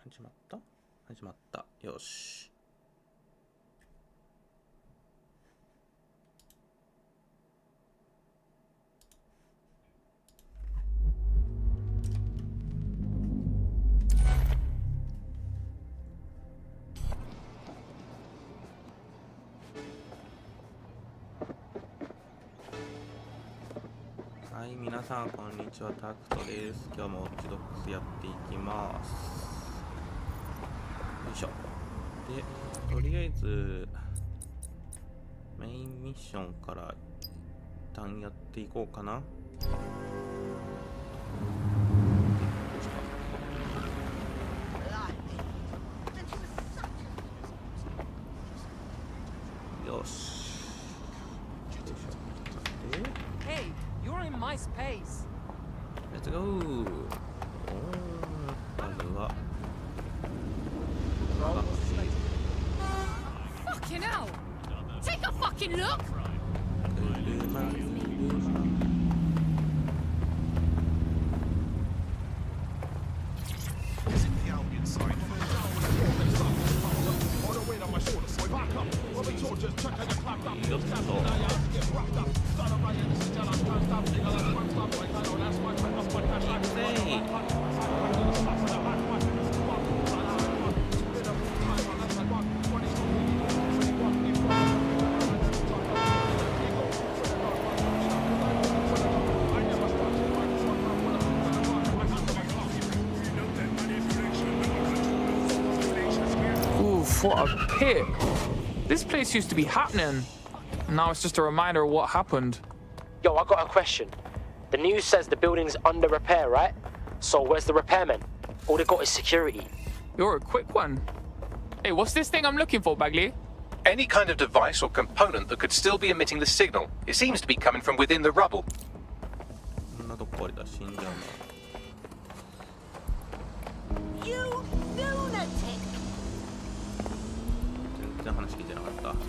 始まった。よし。はい、皆さんこんにちは、タクトです。今日もウォッチドッグスやっていきます。よいしょ。で、とりあえずメインミッションから一旦やっていこうかな。よし。Space. Let's go. まずは Fucking hell! Take a fucking look. What a pit. This place used to be happening. Now it's just a reminder of what happened. Yo, I got a question. The news says the building's under repair, right? So where's the repairmen? All they got is security. You're a quick one. Hey, what's this thing I'm looking for, Bagley? Any kind of device or component that could still be emitting the signal. It seems to be coming from within the rubble. You lunatic! 全然話聞いてなかった。待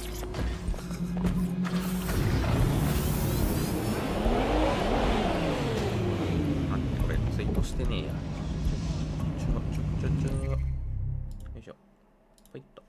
って、これツイートしてねえや。よいしょ。はいっと。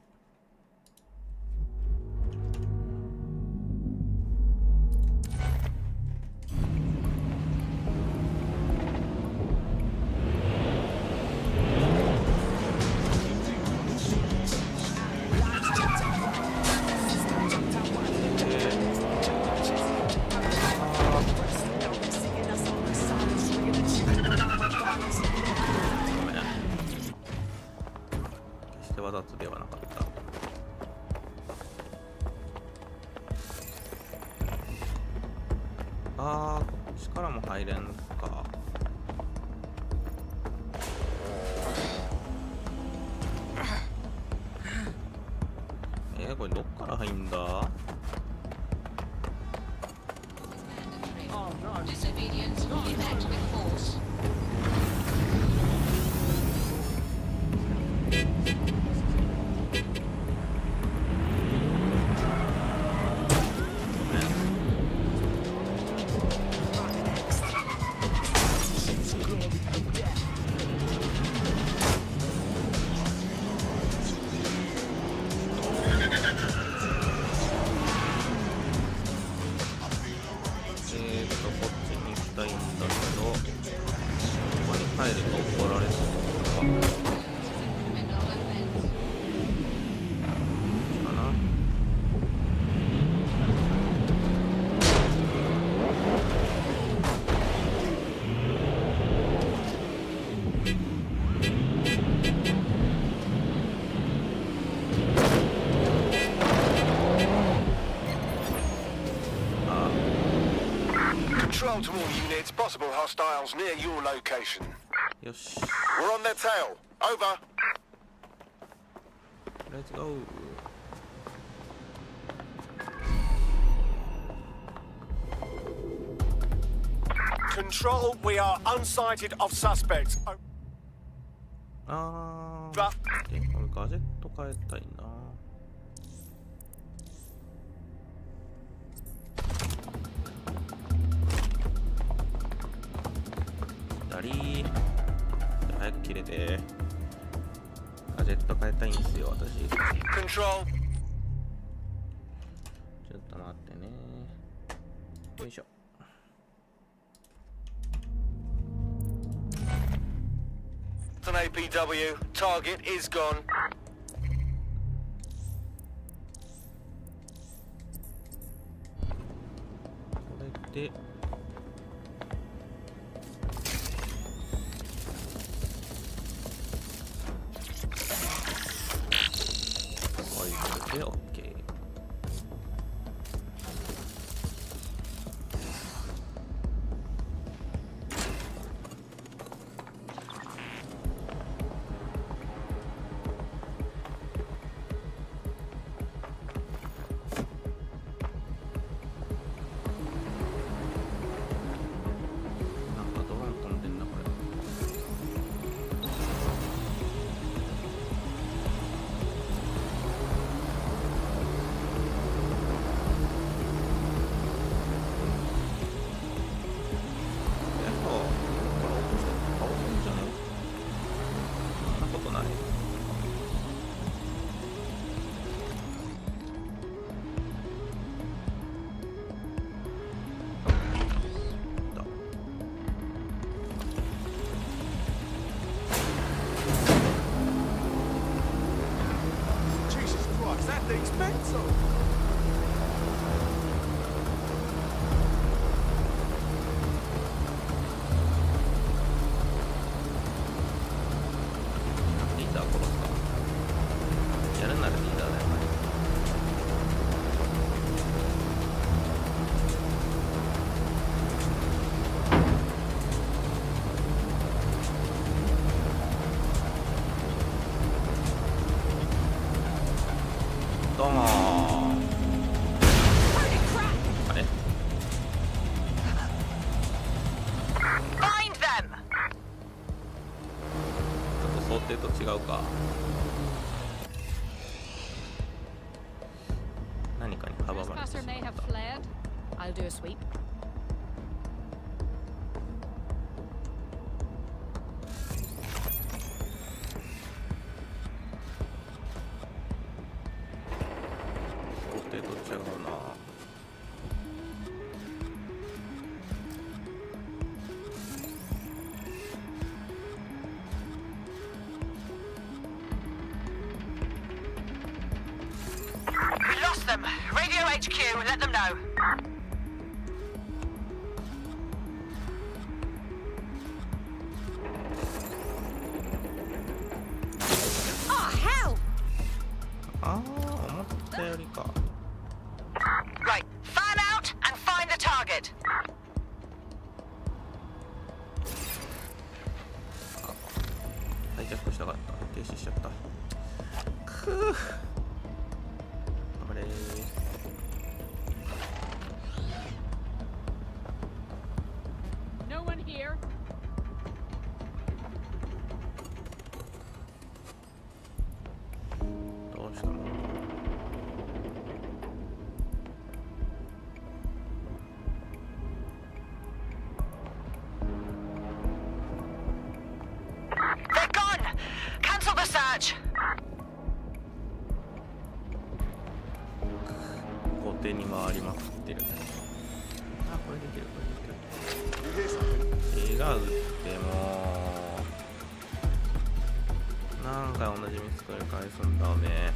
わざとではなかった。こっちからも入れんか。これどっから入んだControl to all units, possible hostiles near your location. よし。 We're on their tail. Over. Let's go. Control, we are unsighted of suspects. これガジェット変えたいな。左。早く切れて。ット変えたいんですよ、私。 Control. ちょっと待ってね。よいしょ。It's an APW. Target is gone. これではい、これで OK。なんかドローン飛んでんな、これ。やっぱ、これ落として倒せんじゃね？そんなことない。だ。Jesus Christ, that thing's mental. リーダー殺すか。やるならリーダーだよね。どうもー。 Holy crap! あれ Find them! ちょっと想定と違うか。何かに阻まれてし Trespasser ま may っ have た。 fled. I'll do a sweep. 想定と違うな。We lost them. Radio HQ, let them know. Oh, hell! ああ、思ったよりか。 Right, fan out and find the target. ハイジャックしたかった。停止しちゃった。くぅ。頑張れー。 No one here. どうしたの？ They're gone. Cancel the search. 後手に回りまくってる。あ、これできる、これできる。違うってもう。何回同じミス繰り返すんだおめえ。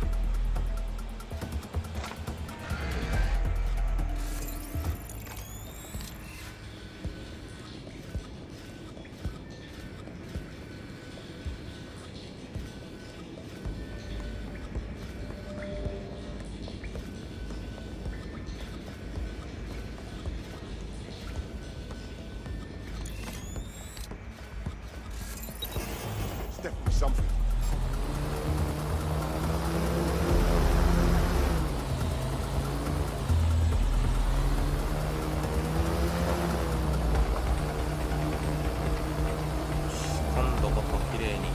It's definitely something. 今度こそ綺麗に。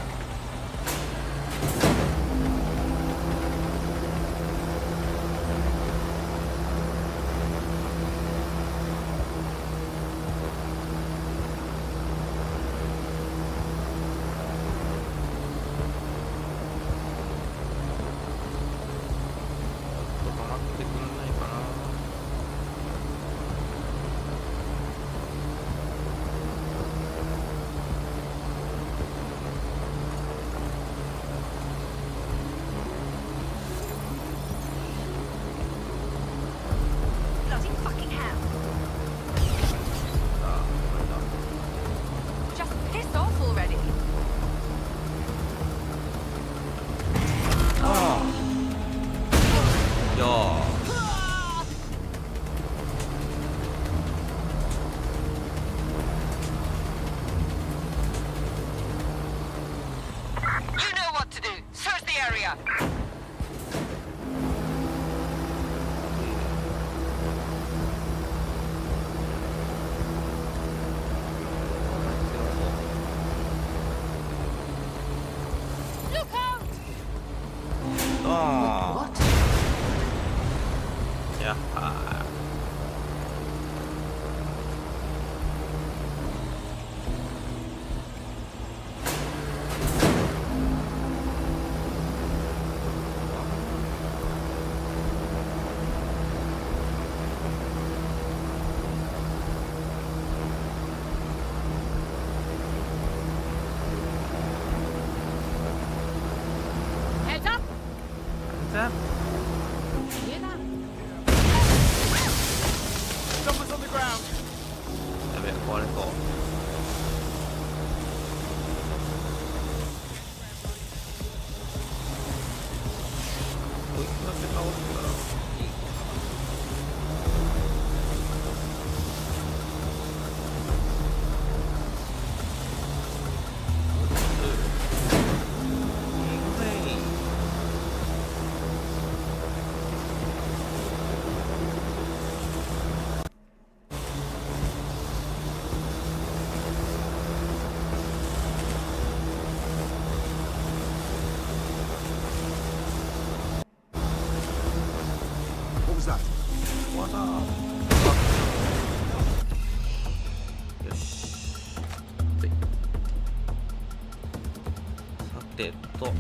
てと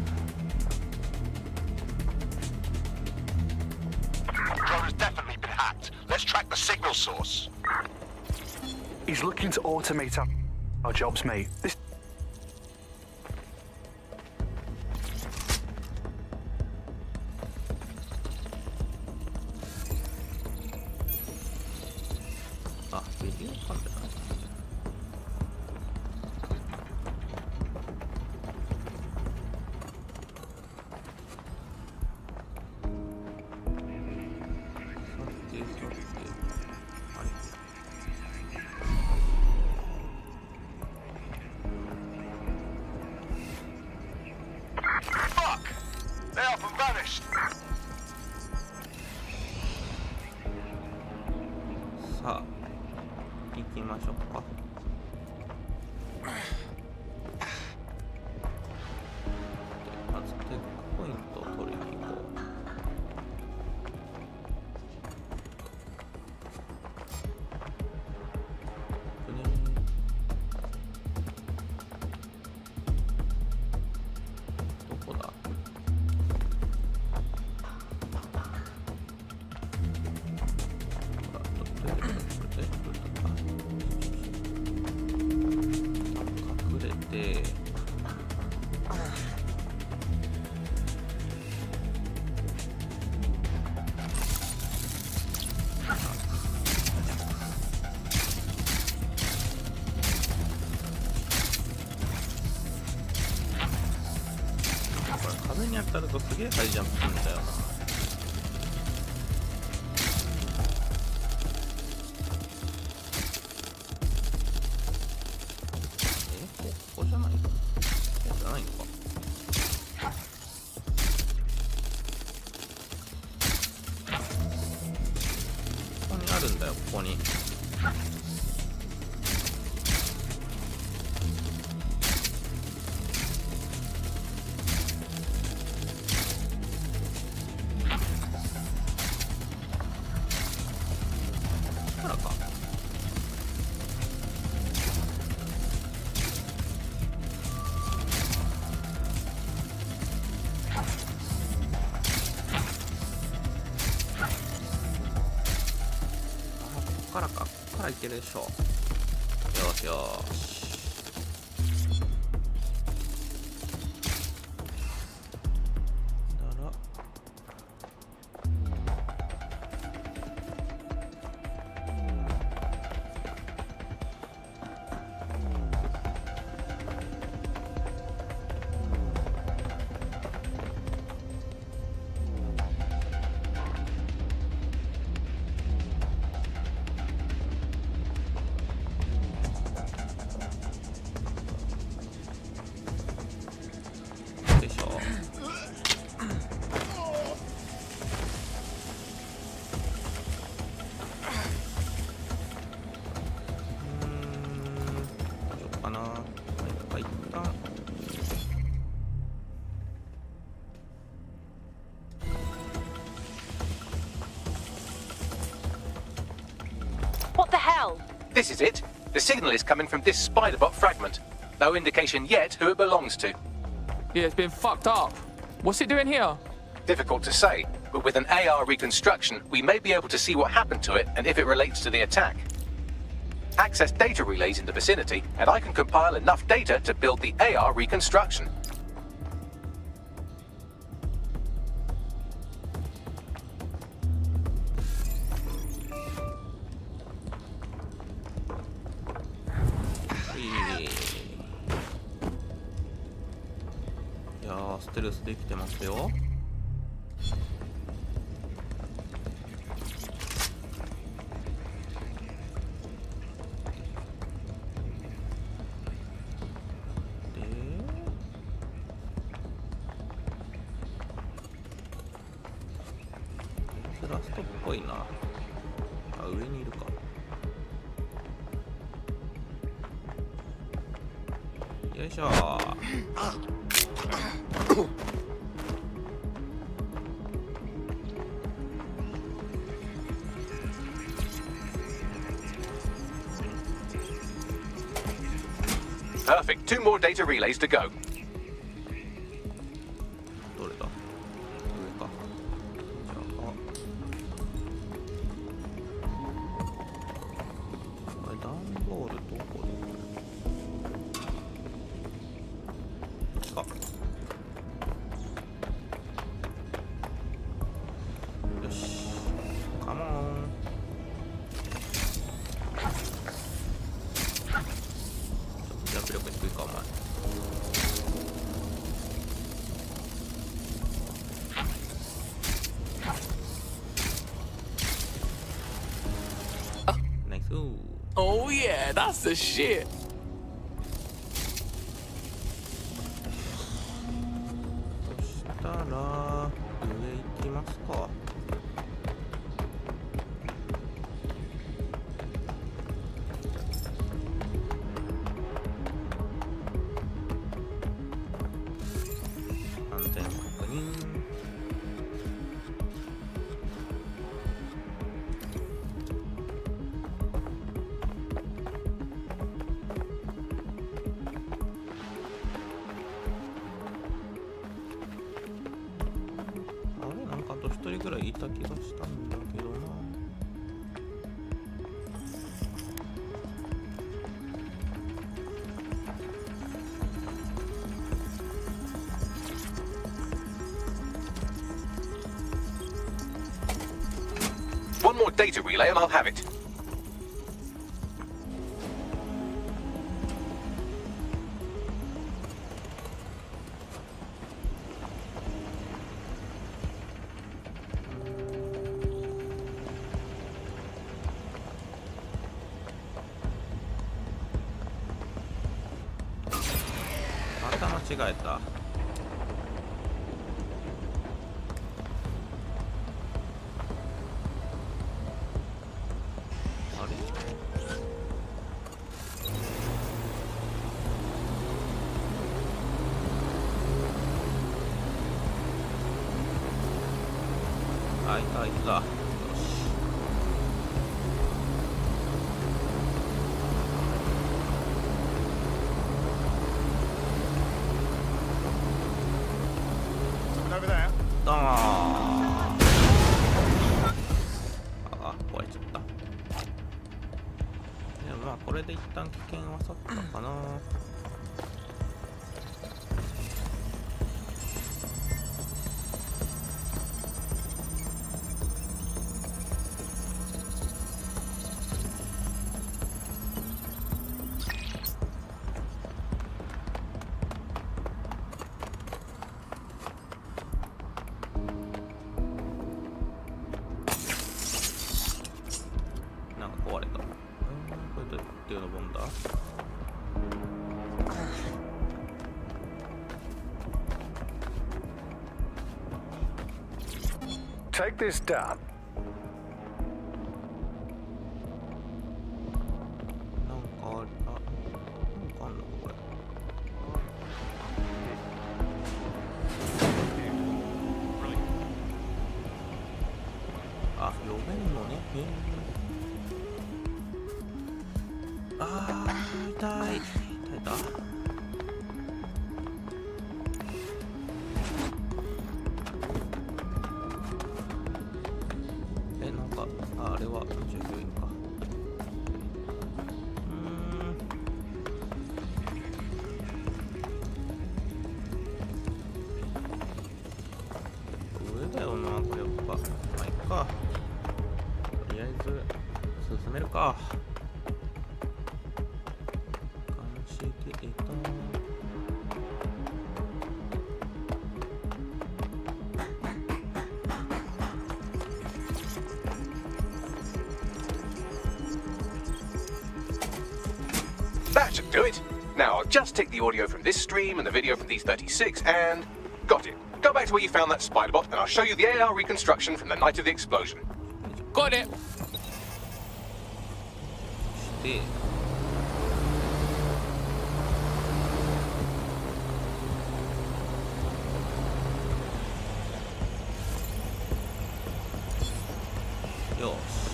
Drone has definitely been hacked. Let's track the signal source. He's looking to automate our jobs, mate. This あ、レギオンかんだな。Fuck! They up and vanished. さあ行きましょうか。まずテックポイントを取りに行こう。どこだ？隠れてこれ風に当たるとすげえハイジャンプするんだよな。ここじゃないの？ここじゃないのか。ここにあるんだよ、ここに。ほらか。こっからいけるでしょう。よしよし。だらでしょう。大丈夫かな。はい、一旦。What the hell? This is it. The signal is coming from this spider-bot fragment. No indication yet who it belongs to. Yeah, it's been fucked up. What's it doing here? Difficult to say, but with an AR reconstruction, we may be able to see what happened to it and if it relates to the attack. Access data relays in the vicinity, and I can compile enough data to build the AR reconstruction.いやー、ステルスできてますよ。で、ラストっぽいな。あ、上にいるか。よいしょー。Perfect. 2 more data relays to go. 段ボールどこだ。よし、カモン。ちょっとジャンプ力低いかお前。ナイス。 Oh yeah, that's the shit. そしたら上行きますか。安全確認。あれ、なんかあと一人ぐらいいた気がしたんだけどな。One more data relay and I'll have it.また間違えた。あれ、あいたあいた。よし。Over there. ドーン。あ、壊れちゃった。でもまあこれで一旦危険は去ったかな。なんか壊れた。これどうやって登るんだ。 Take this down. なんかあれ、あ、なんかあんのかこれ。あ、読めんのね。へえ。あー、痛い。痛い痛い。え、なんか、あれは従業員か。上だよな、これやっぱ。まあ、いっか。とりあえず、進めるか。監視データ。That should do it. Now I'll just take the audio from this stream and the video from these 36 and... Got it. Go back to where you found that spider bot and I'll show you the AR reconstruction from the night of the explosion. Got it. で、よし。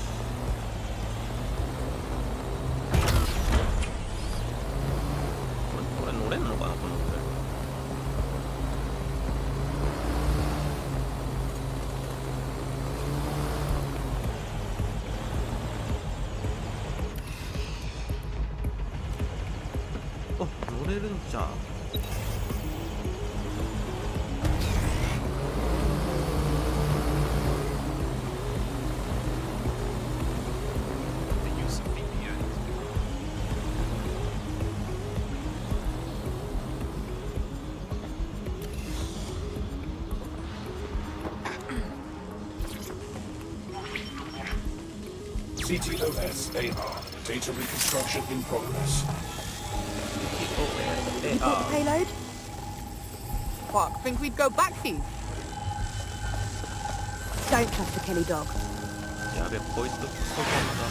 これ乗れんのかな、この上。れるんちゃう？CTOS AR. Data reconstruction in progress. They are. Payload? Fuck, think we'd go back here? Don't trust the Kelly dog. やべ、こいつクソバカだ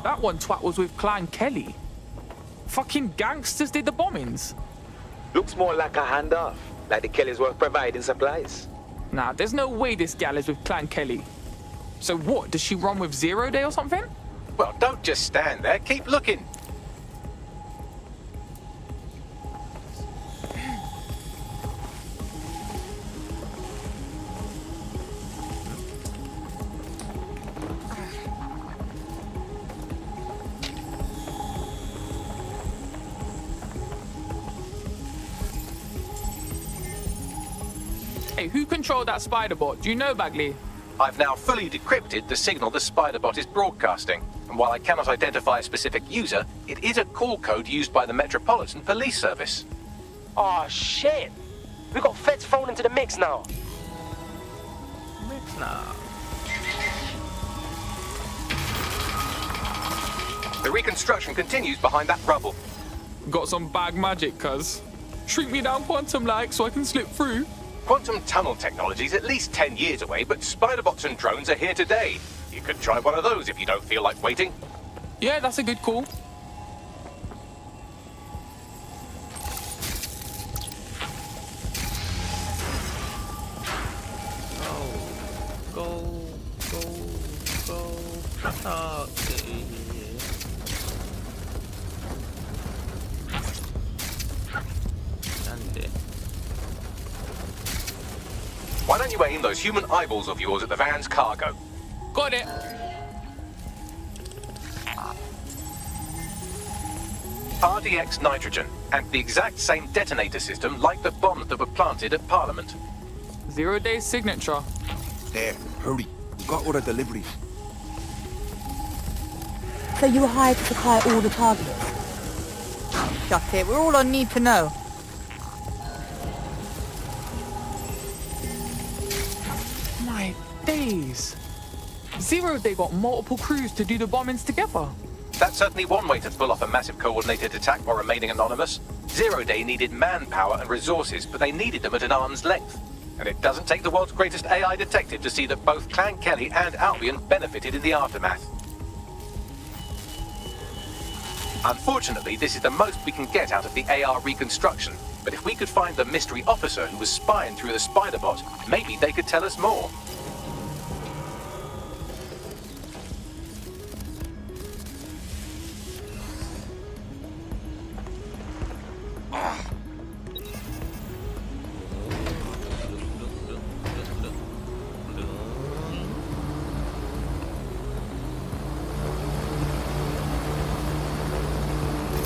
な。That one twat was with Clan Kelly. Fucking gangsters did the bombings. Looks more like a handoff, like the Kellys were providing supplies. Nah, there's no way this gal is with Clan Kelly. So what, does she run with 0 Day or something? Well, don't just stand there. Keep looking. Hey, who controlled that spider bot? Do you know, Bagley? I've now fully decrypted the signal the Spiderbot is broadcasting, and while I cannot identify a specific user, it is a call code used by the Metropolitan Police Service. Oh shit! We got feds thrown into the mix now. The reconstruction continues behind that rubble. Got some bag magic, cuz. Shrink me down quantum-like so I can slip through. Quantum tunnel technology is at least 10 years away, but Spiderbots and drones are here today. You could try one of those if you don't feel like waiting. Yeah, that's a good call. Go. Why don't you aim those human eyeballs of yours at the van's cargo? Got it. RDX nitrogen, and the exact same detonator system like the bombs that were planted at Parliament. 0 Day signature. There, hurry. We've got all the deliveries. So you were hired to supply all the targets? Shut it, we're all on need to know. My days. 0 Day got multiple crews to do the bombings together. That's certainly one way to pull off a massive coordinated attack while remaining anonymous. 0 Day needed manpower and resources, but they needed them at an arm's length. And it doesn't take the world's greatest AI detective to see that both Clan Kelly and Albion benefited in the aftermath. Unfortunately, this is the most we can get out of the AR reconstruction, but if we could find the mystery officer who was spying through the Spiderbot, maybe they could tell us more.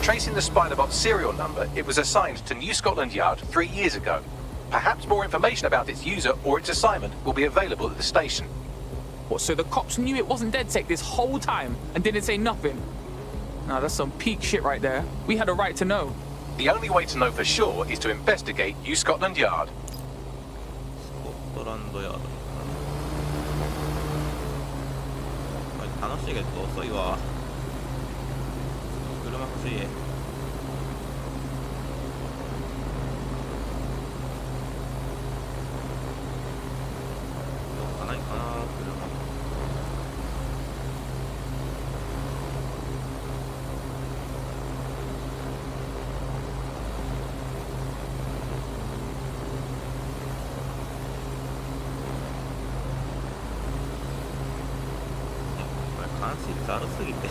Tracing the Spiderbot's serial number, it was assigned to New Scotland Yard 3 years ago. Perhaps more information about its user or its assignment will be available at the station. What, so the cops knew it wasn't DedSec this whole time and didn't say nothing? Nah, that's some peak shit right there. We had a right to know. The only way to know for sure is to investigate New Scotland Yard. スコットランドヤード。これ楽しいけど遅いわ。車欲しい。どうかないかな、車。これ監視率悪すぎて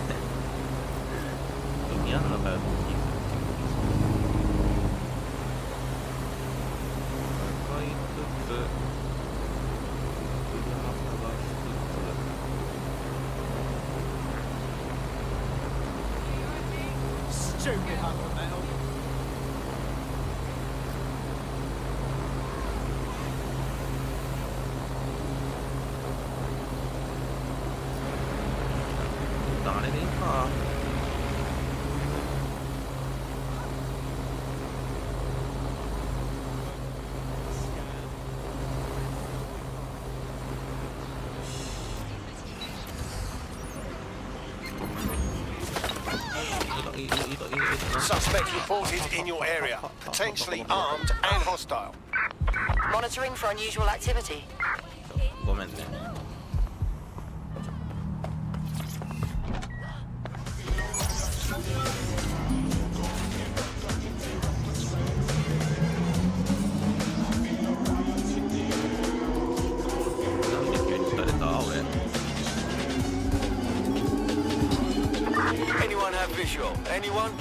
意味あんのかよって気がする。使いつつあれでいいか。Suspect reported in your area, potentially armed and hostile. Monitoring for unusual activity. ごめんね。なんで急に撃たれた俺。Anyone have visual? Anyone?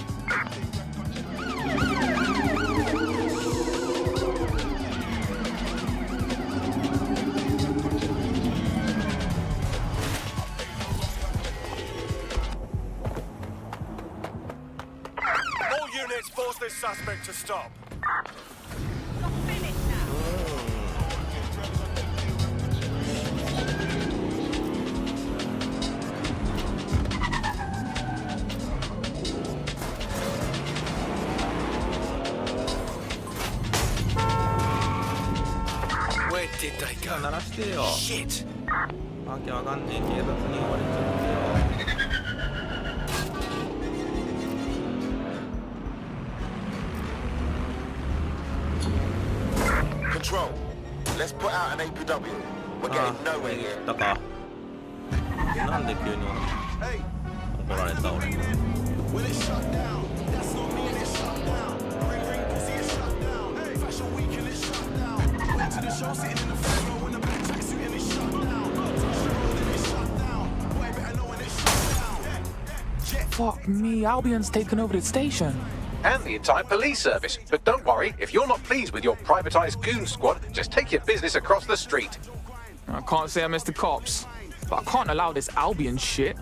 All units force this suspect to stop. Where did they じゃあ go? 鳴らしてよ。 Shit! わけわかんねえ警察に追われちゃってよ。Control. Let's put out an APW. We're あ getting あ、 nowhere 言 here. ったか。なんで急にHey, 怒られた俺。 will it shut down? That's not me and it's shut down. Ring ring pussy is shut down. Hey, Fashion Week and it's shut down. Went to the show sitting in the front row in the black tracksuit and it's shut down. Touch the road and it's shut down. Boy, better know when it's shut down. Jet Fuck me, Albion's taken over the station. And the entire police service. But don't worry, if you're not pleased with your privatized goon squad, just take your business across the street. I can't say I miss the cops, but I can't allow this Albion shit.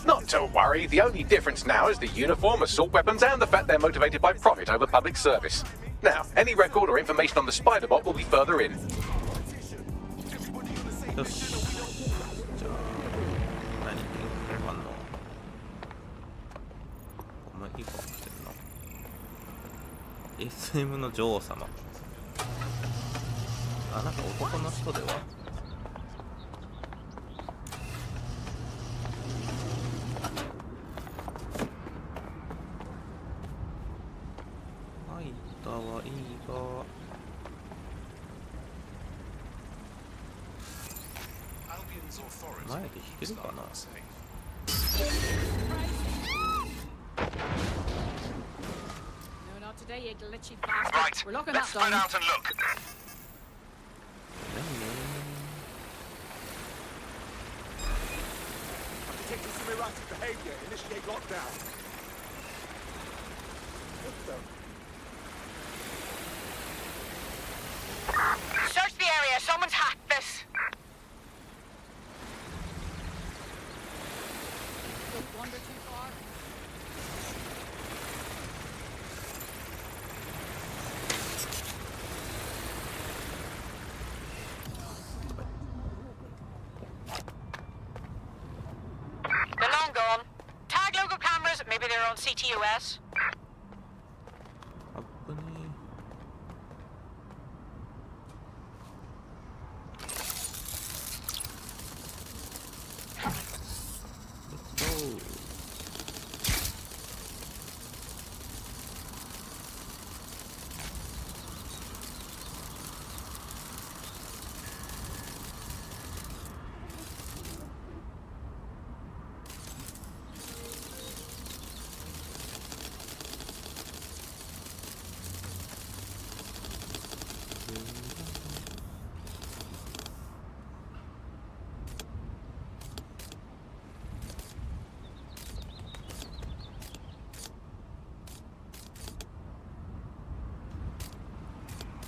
Not to worry, the only difference now is the uniform, assault weapons, and the fact they're motivated by profit over public service. Now, any record or information on the spider bot will be further in. よし。じゃあ、何変わんの。お前いい顔してるな。SM の女王様。あ、なんか男の人では。入ったはいいが。前で弾けるかな。 No, not today, you glitchy bastard. Right, We're locking let's that spread down. out and look. Detecting some erratic behavior. Initiate lockdown. Search the area. Someone's hacked this. Don't wander too far. They're long gone. Tag local cameras. Maybe they're on CTOS. あぶねえ。Let's go.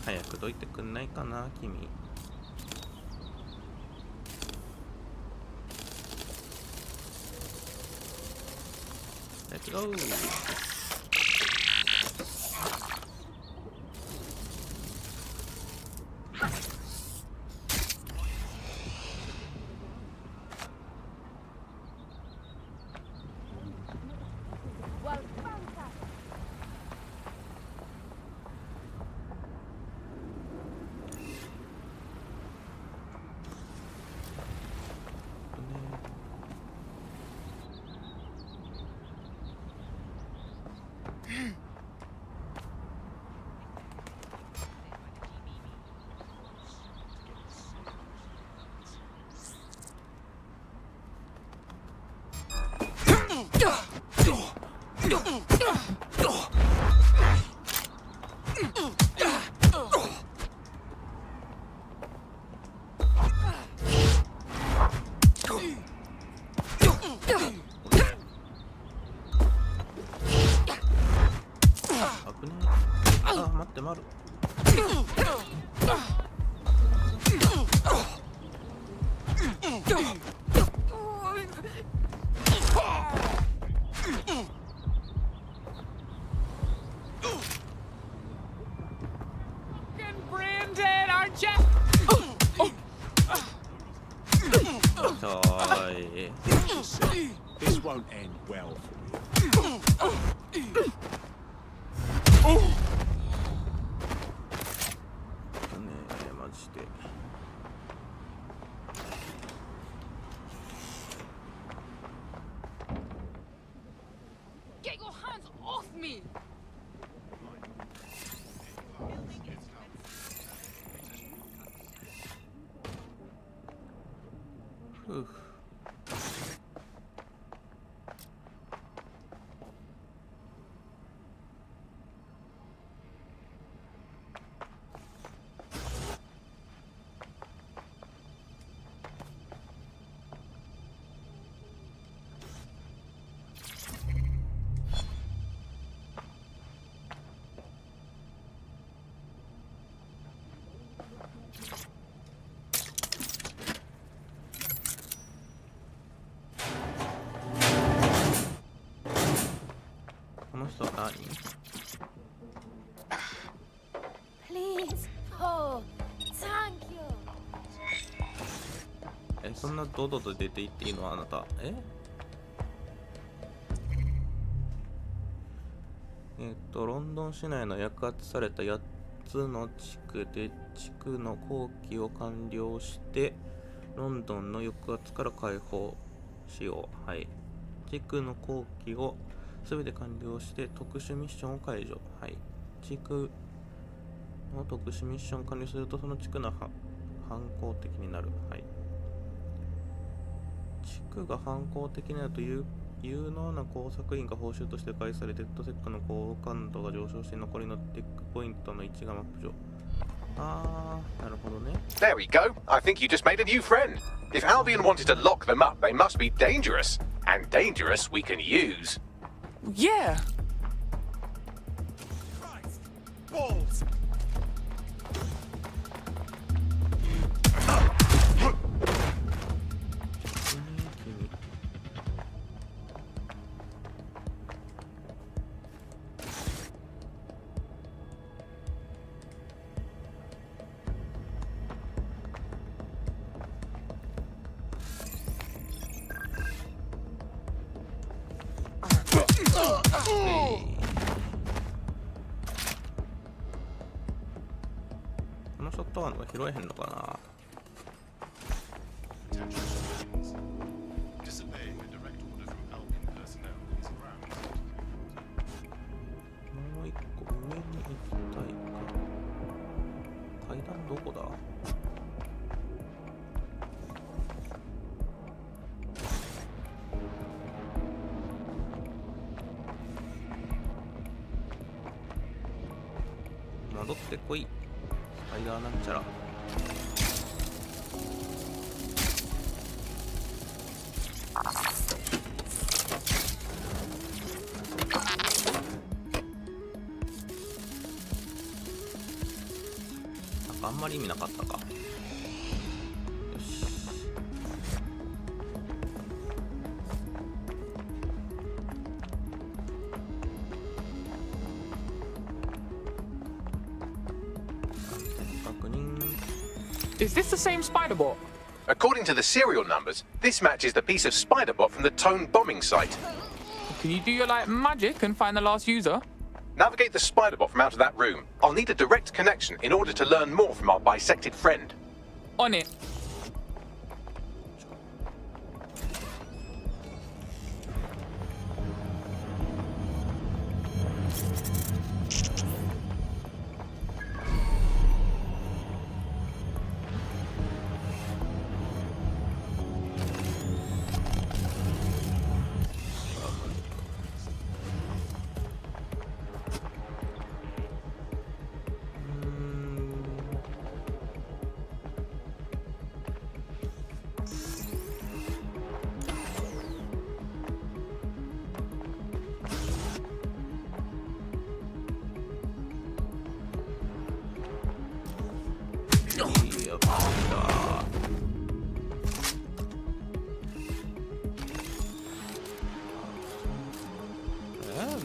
早くどいてくんないかな君。Let's go. あ、待って、マル。Brandon, aren't you? はい。This won't end well for you. ねえ、マジで。Get your hands off me! ふう。この人は何？ Please. Oh, thank you. そんな堂々と出て行っていいの？あなた。ロンドン市内の抑圧された8つの地区で地区の工期を完了してロンドンの抑圧から解放しよう。はい。地区の工期をすべて完了して特殊ミッションを解除。はい。地区の特殊ミッションを完了するとその地区の反抗的になる。はい。地区が反抗的になると有能な工作員が報酬として返され、デッドセックの好感度が上昇して残りのテックポイントの位置がマップ上。あー、なるほどね。There we go. I think you just made a new friend. If Albion wanted to lock them up, they must be dangerous. And dangerous we can use. Yeah! Balls. このショットガンが拾えへんのかな。もう一個上に行きたいか。階段どこだ？戻ってこい。スパイダーなんちゃら。あんまり意味なかったか。よし。確認。Is this the same spider bot? According to the serial numbers, this matches the piece of spider bot from the Tone bombing site. Can you do your like magic and find the last user? Navigate the spider bot from out of that room. I'll need a direct connection in order to learn more from our bisected friend. On it.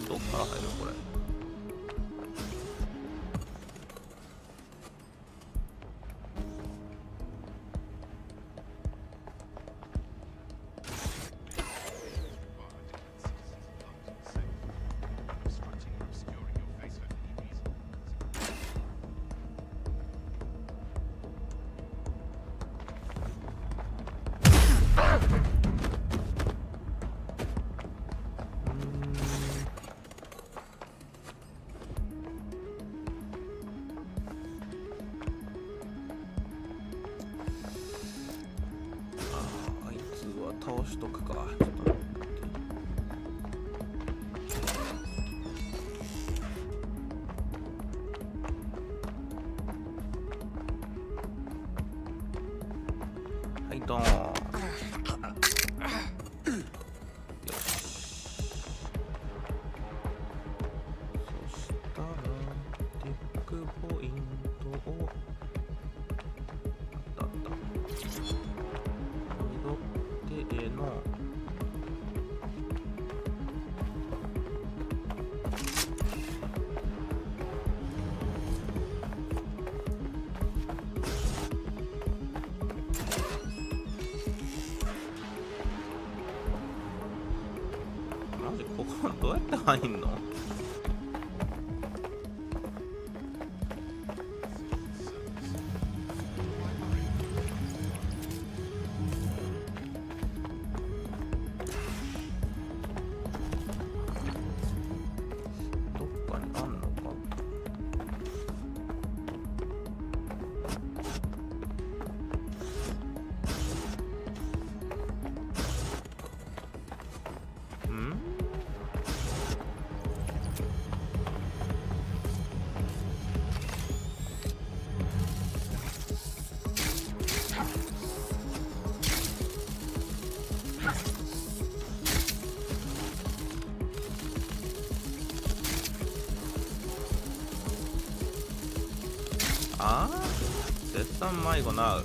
どっから入るこれ。倒しとくか。ちょっと待って。はい、ドーン。よし。そしたらテックポイントをあった。のマジここどうやって入んの？ああ、絶賛迷子なう。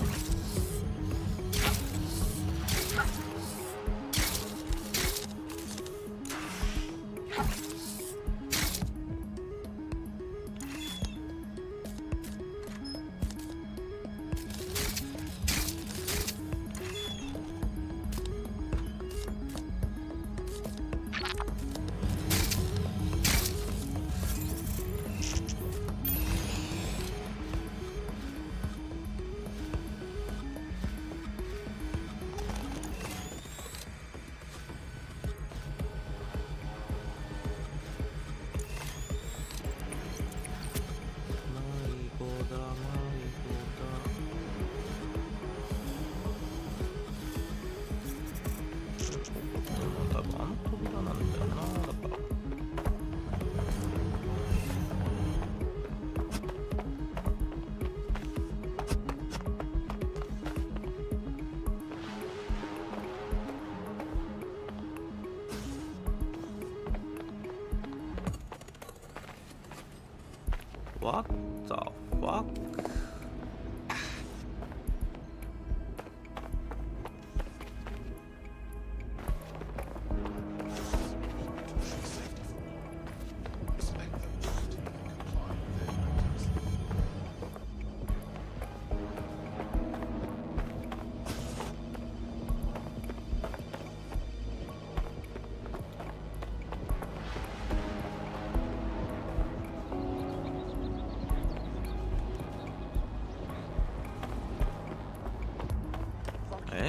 What the fuck?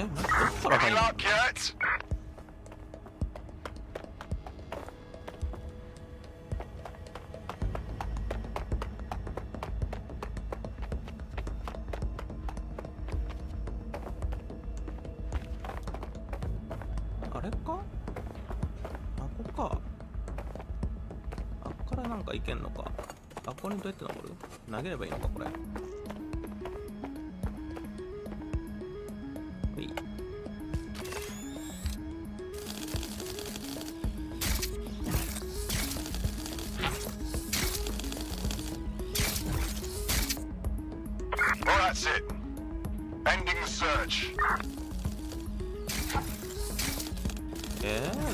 どっから入るの？あれか？あこか。あっからなんか行けんのか。あっこにどうやって登る？投げればいいのかこれ。ほい。Well, that's it. Ending the search.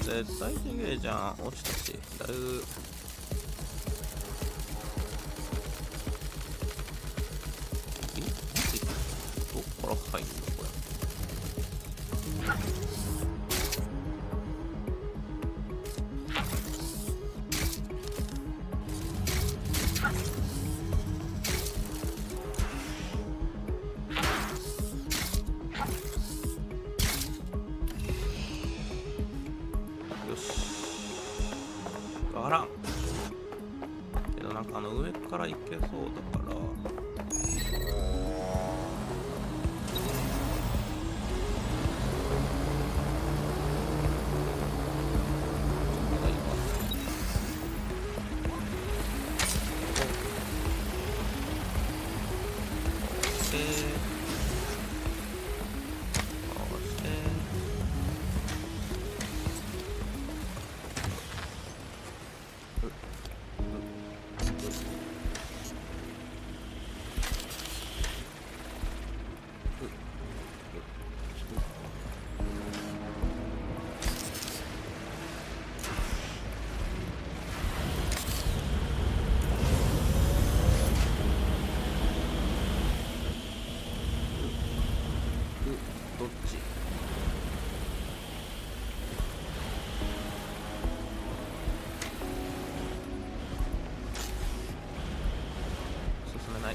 絶対ちげえじゃん。落ちたし。だいぶ。マジ？どっから入んのこれ。よし。あらん。けどなんか上から行けそうだから。どっち？進めない。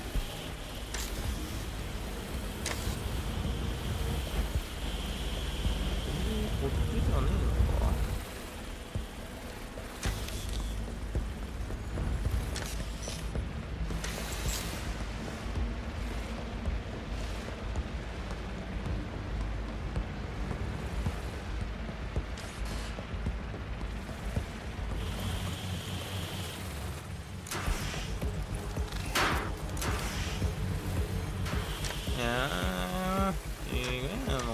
こっちじゃねえのか？いいねえの。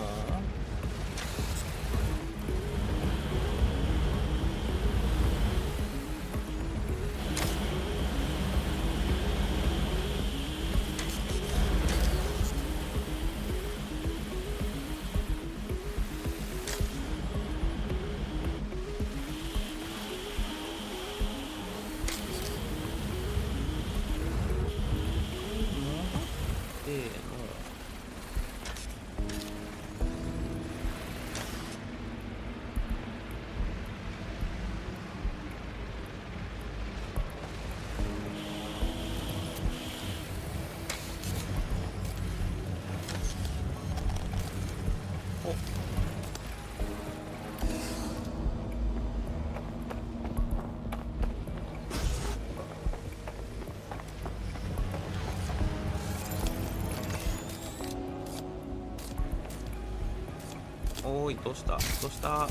おーい、どうした？どうした？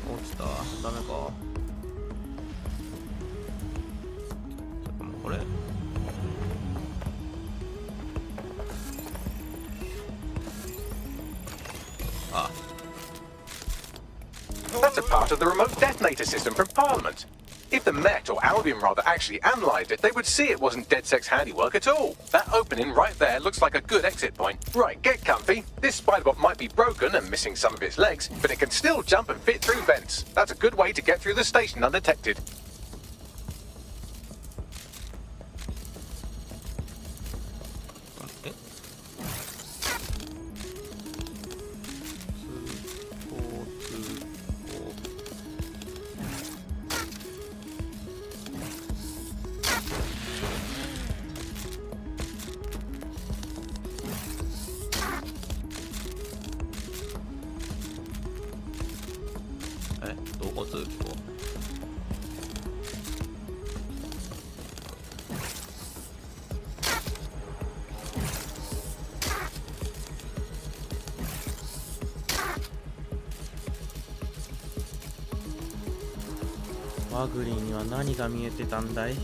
落ちた？ダメか？これ。あ。That's a part of the remote detonator system from Parliament. If the Met, or Albion rather, actually analysed it, they would see it wasn't DedSec's handiwork at all. That opening right there looks like a good exit point. Right, get comfy. This spider-bot might be broken and missing some of its legs, but it can still jump and fit through vents. That's a good way to get through the station undetected. ワグリーには何が見えてたんだい？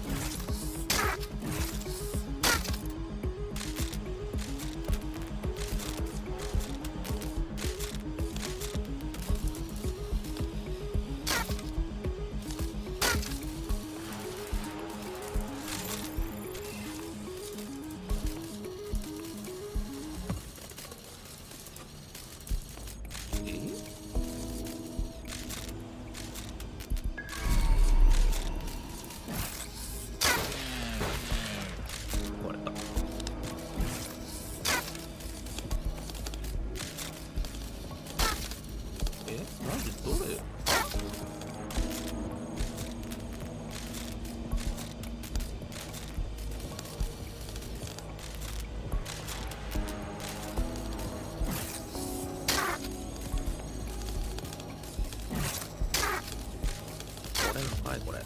これ。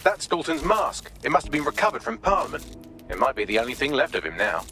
That's Dalton's mask. It must have been recovered from Parliament. It might be the only thing left of him now.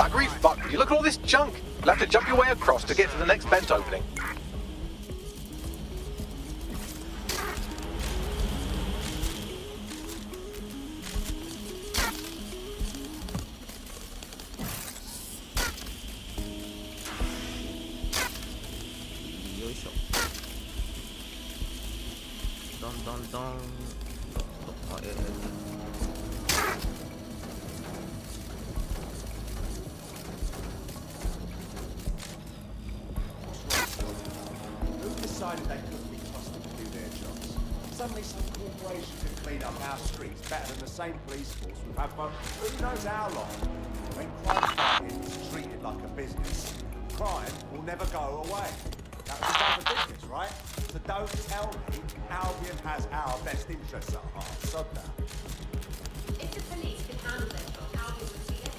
Buggery fuck, you look at all this junk. You'll have to jump your way across to get to the next vent opening. Decided they couldn't be trusted to do their jobs. Suddenly some corporation can clean up our streets better than the same police force we've had for who knows how long. When crime fighting is treated like a business, crime will never go away. That was just other business, right? So don't tell me Albion has our best interests at heart. Sod that. If the police could handle their job, Albion would be it.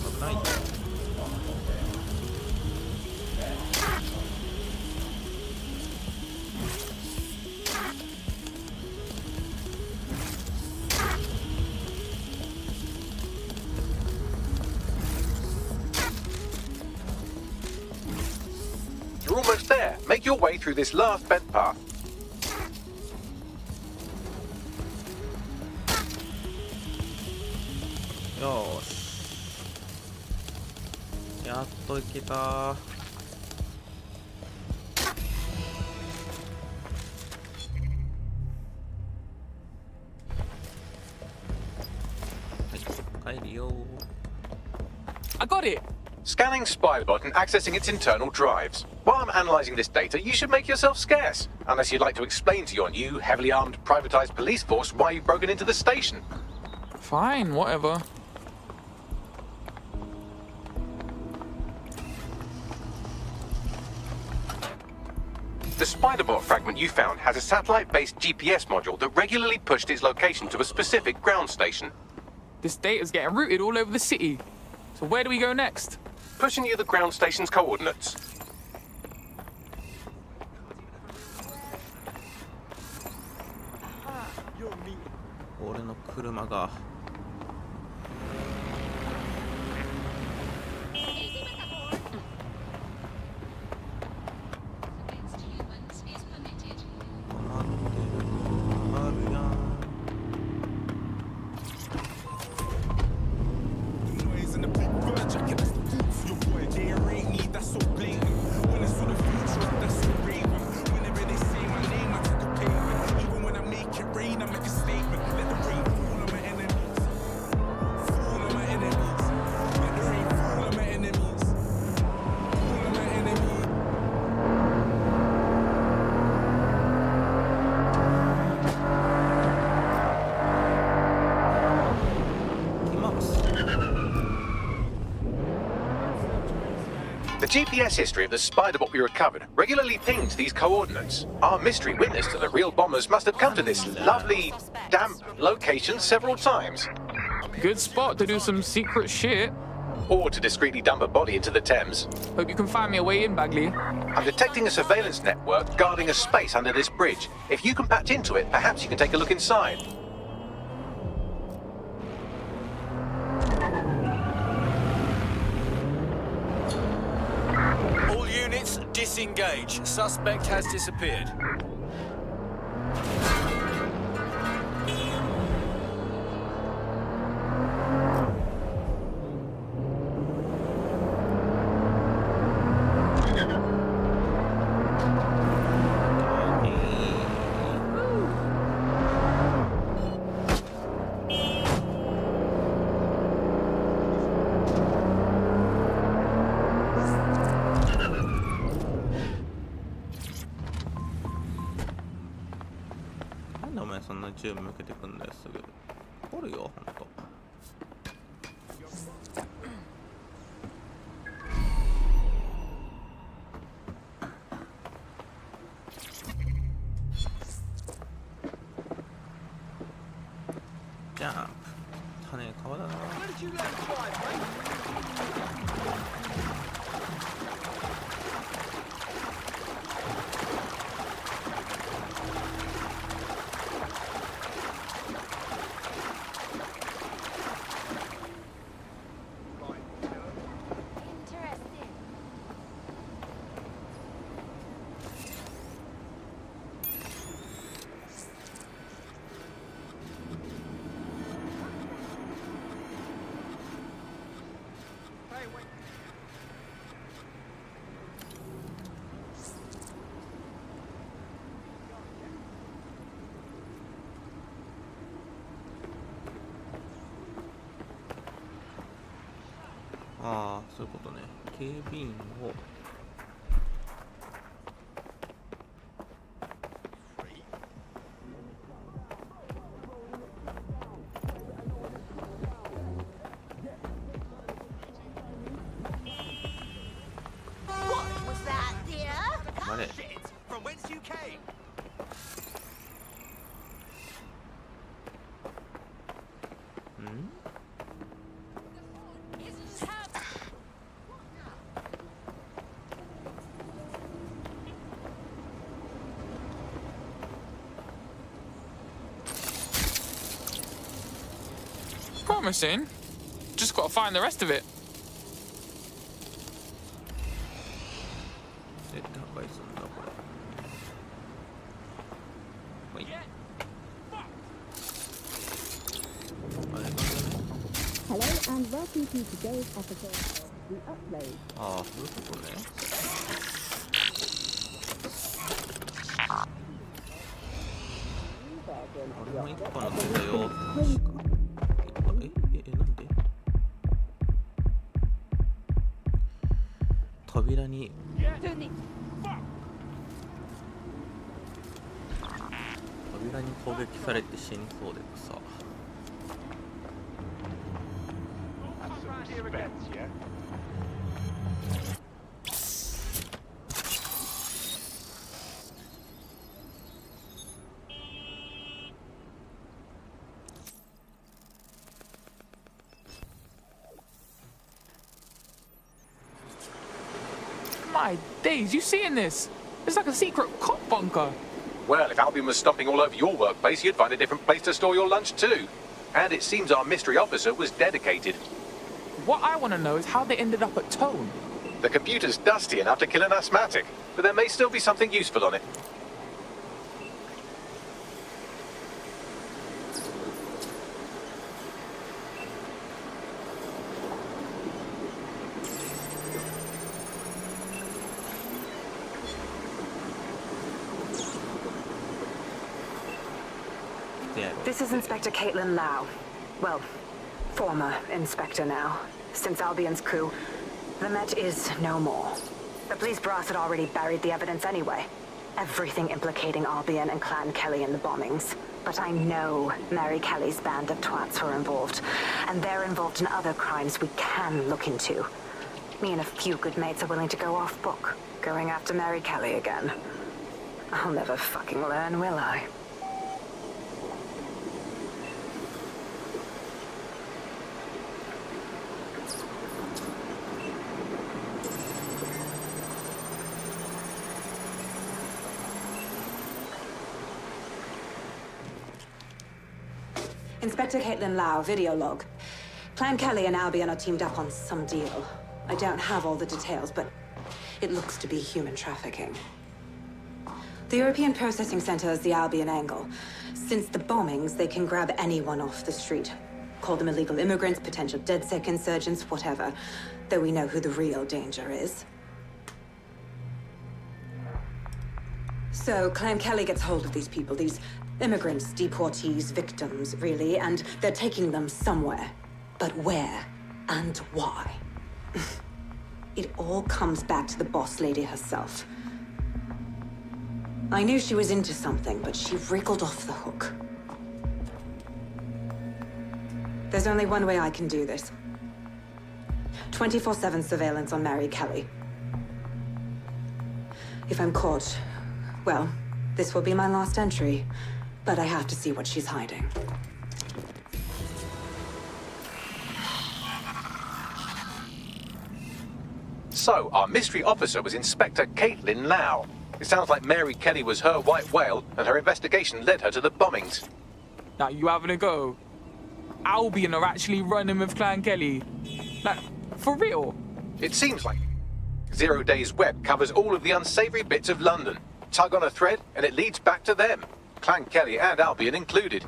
But they can't. You're almost there. Make your way through this last vent path.よし。やっと行けた。はい、帰るよ。I got it! Scanning Spybot and accessing its internal drives. While I'm analysing this data, you should make yourself scarce. Unless you'd like to explain to your new, heavily armed, privatised police force why you've broken into the station. Fine, whatever. The Spiderbot fragment you found has a satellite-based GPS module that regularly pushed its location to a specific ground station. This data's getting routed all over the city. So where do we go next? Pushing you the ground station's coordinates. GPS history of the spider bot we recovered regularly pings these coordinates. Our mystery witness to the real bombers must have come to this lovely, damp location several times. Good spot to do some secret shit. Or to discreetly dump a body into the Thames. Hope you can find me a way in, Bagley. I'm detecting a surveillance network guarding a space under this bridge. If you can patch into it, perhaps you can take a look inside. All units, disengage. Suspect has disappeared.そんな銃向けてくんだよすぐ。おるよほんと。ジャンプ。種川だな。ああ、そういうことね。警備員をあれPromising. Just gotta find the rest of it. 絶対破壊するんだこれ。はい。あれなんだね。Hello and welcome to today's episode of The Upload. ああ、そういうことね。俺も一個乗ってたよ。確か。なんで扉に攻撃されて死にそうでさ。My days, you seeing this? It's like a secret cop bunker. Well, if Albion was stomping all over your workplace, you'd find a different place to store your lunch too. And it seems our mystery officer was dedicated. What I want to know is how they ended up at Tone. The computer's dusty enough to kill an asthmatic, but there may still be something useful on it. This is Inspector Caitlin Lau. Well, former Inspector now. Since Albion's coup, the Met is no more. The police brass had already buried the evidence anyway. Everything implicating Albion and Clan Kelly in the bombings. But I know Mary Kelly's band of twats were involved. And they're involved in other crimes we can look into. Me and a few good mates are willing to go off book, going after Mary Kelly again. I'll never fucking learn, will I? Inspector Caitlin Lau, video log. Clan Kelly and Albion are teamed up on some deal. I don't have all the details, but it looks to be human trafficking. The European Processing Center is the Albion angle. Since the bombings, they can grab anyone off the street. Call them illegal immigrants, potential DedSec insurgents, whatever. Though we know who the real danger is. So, Clan Kelly gets hold of these people, these immigrants, deportees, victims, really, and they're taking them somewhere. But where and why? It all comes back to the boss lady herself. I knew she was into something, but she wriggled off the hook. There's only one way I can do this. 24/7 surveillance on Mary Kelly. If I'm caught, well, this will be my last entry. But I have to see what she's hiding. So, our mystery officer was Inspector Caitlin Lau. It sounds like Mary Kelly was her white whale, and her investigation led her to the bombings. Now, you having a go? Albion are actually running with Clan Kelly. Like, for real? It seems like. 0 Days Web covers all of the unsavory bits of London. Tug on a thread, and it leads back to them. Clan Kelly and Albion included.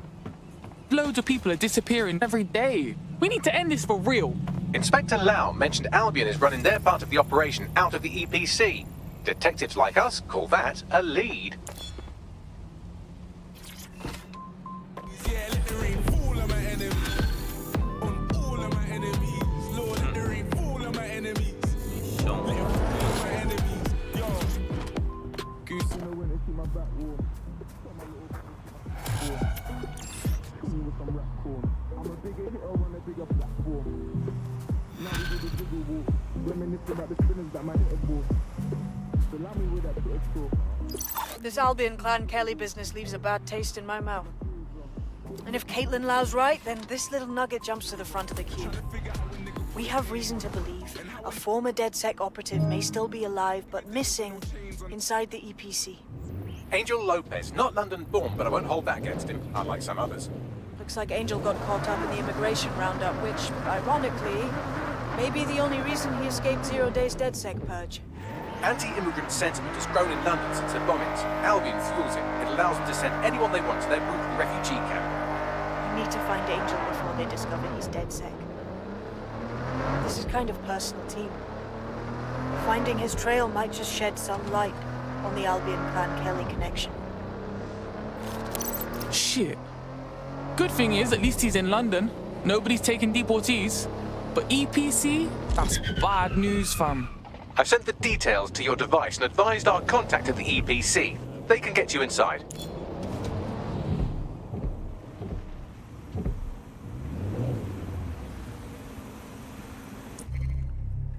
Loads of people are disappearing every day. We need to end this for real. Inspector Lau mentioned Albion is running their part of the operation out of the EPC. Detectives like us call that a lead. Yeah, let the rain fall on my enemies. On all of my enemies. Lord, let the rain fall on my enemies. Let it fall on my enemies. Yo. Goose in the winter, keep my back warm. Some rap corn. I'm a bigger hitter on a bigger platform. Now we do the jiggle walk. Reminiscing about the spinners that my hitter bought. So allow me with that Twitter talk. This Albion Clan Kelly business leaves a bad taste in my mouth. And if Caitlin Lau's right, then this little nugget jumps to the front of the queue. We have reason to believe a former DedSec operative may still be alive, but missing inside the EPC. Angel Lopez, not London-born, but I won't hold that against him, unlike some others. Looks like Angel got caught up in the immigration roundup, which, ironically, may be the only reason he escaped 0 Days DedSec purge. Anti-immigrant sentiment has grown in London since the bombings. Albion fuels it. It allows them to send anyone they want to their brutal refugee camp. We need to find Angel before they discover he's DedSec. This is kind of personal team. Finding his trail might just shed some light on the Albion Clan Kelly connection. Shit. Good thing is, at least he's in London. Nobody's taking deportees. But EPC? That's bad news, fam. I've sent the details to your device and advised our contact at the EPC. They can get you inside.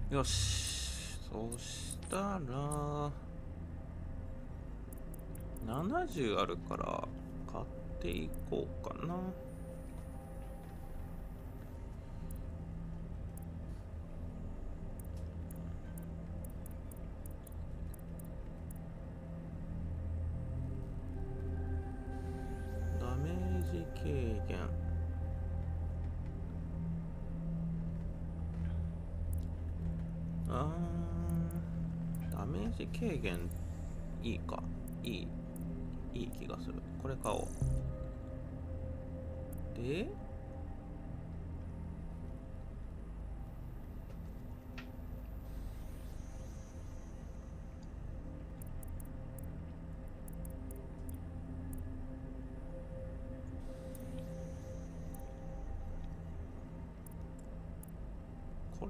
よし、そしたら70あるから買っていこうかな。ダメージ軽減、ダメージ軽減いいか、いい気がする。これ買おう。でこ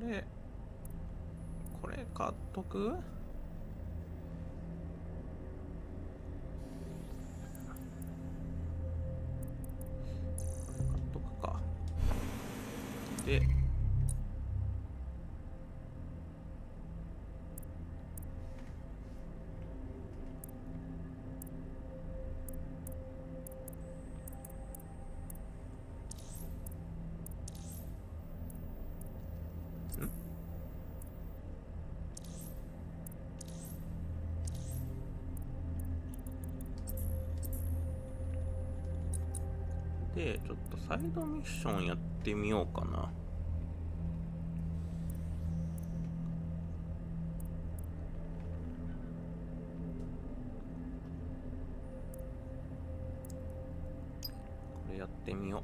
れ買っとく？これ買っとくか。ででちょっとサイドミッションやってみようかな。これやってみよう。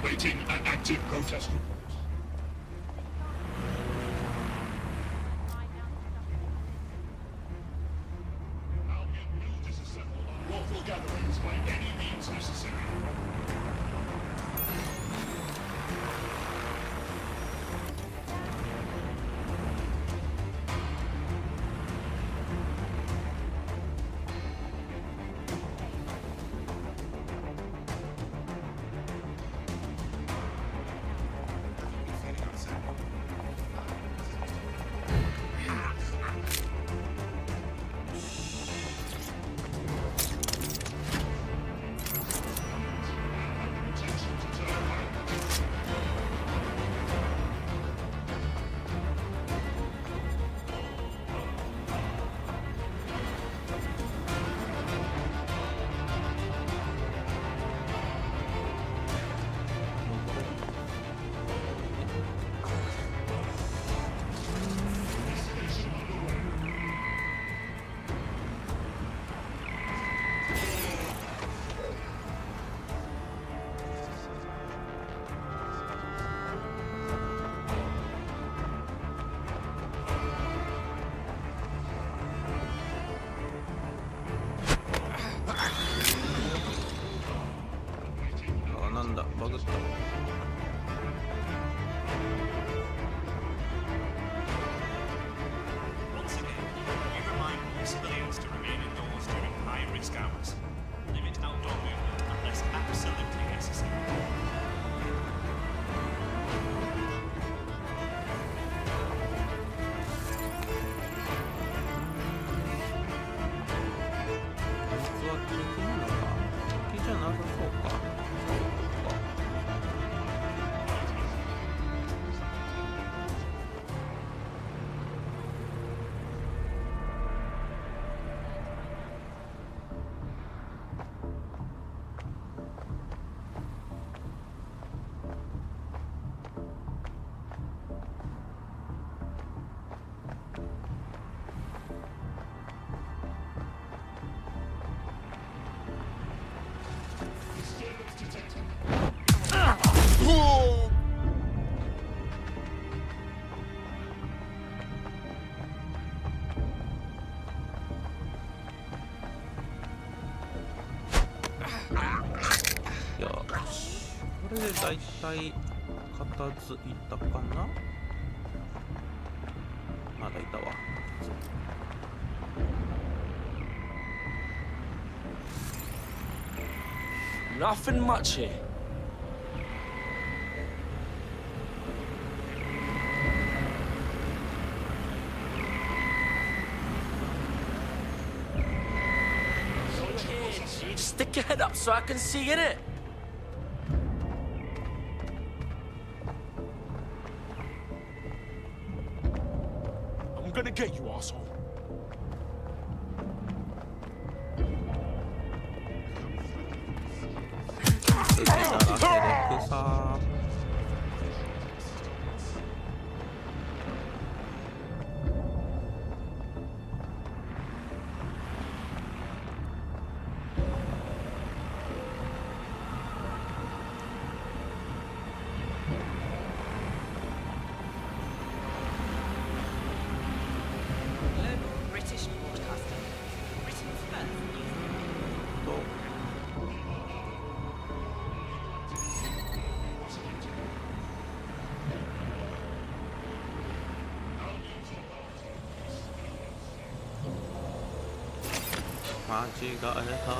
Awaiting an active protest report. Albion will disassemble unlawful gatherings by any means necessary. よし、これでだいたい片付いたかな。まだいたわ。Nothing much here. Stick your head up so I can see it. I'm gonna get you, asshole. British broadcasting. Britain's first news. 間違えた。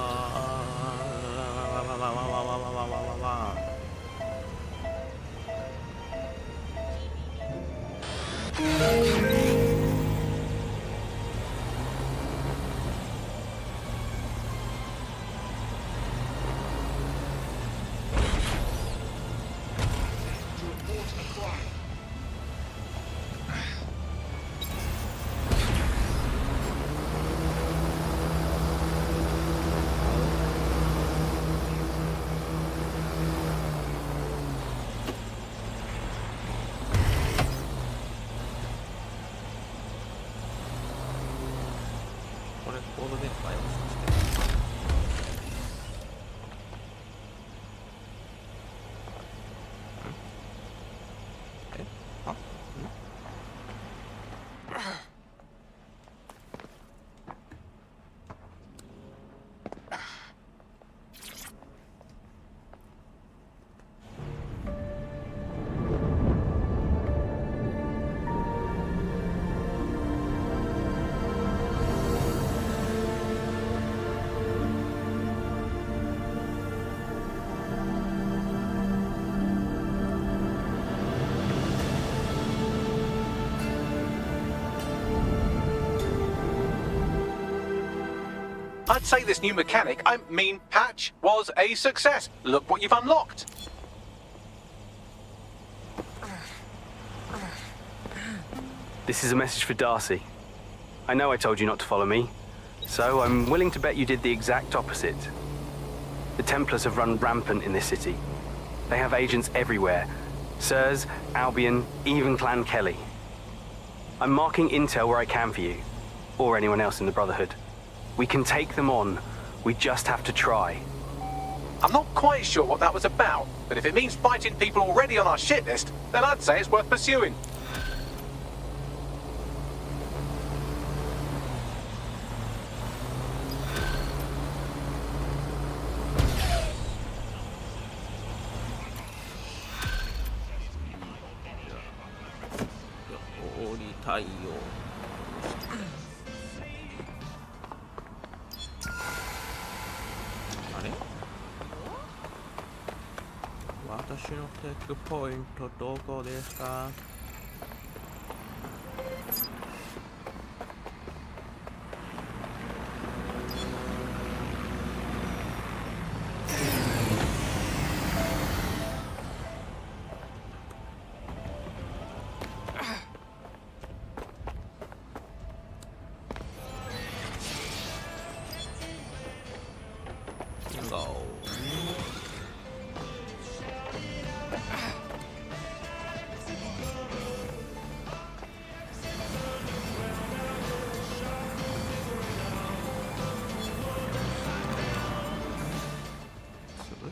これコード電波よ、そしてえあI'd say this new mechanic, I mean patch, was a success. Look what you've unlocked. This is a message for Darcy. I know I told you not to follow me, so I'm willing to bet you did the exact opposite. The Templars have run rampant in this city. They have agents everywhere. Sirs, Albion, even Clan Kelly. I'm marking intel where I can for you, or anyone else in the Brotherhood. We can take them on. We just have to try. I'm not quite sure what that was about, but if it means fighting people already on our shit list, then I'd say it's worth pursuing. Watashi no tech point どこですか？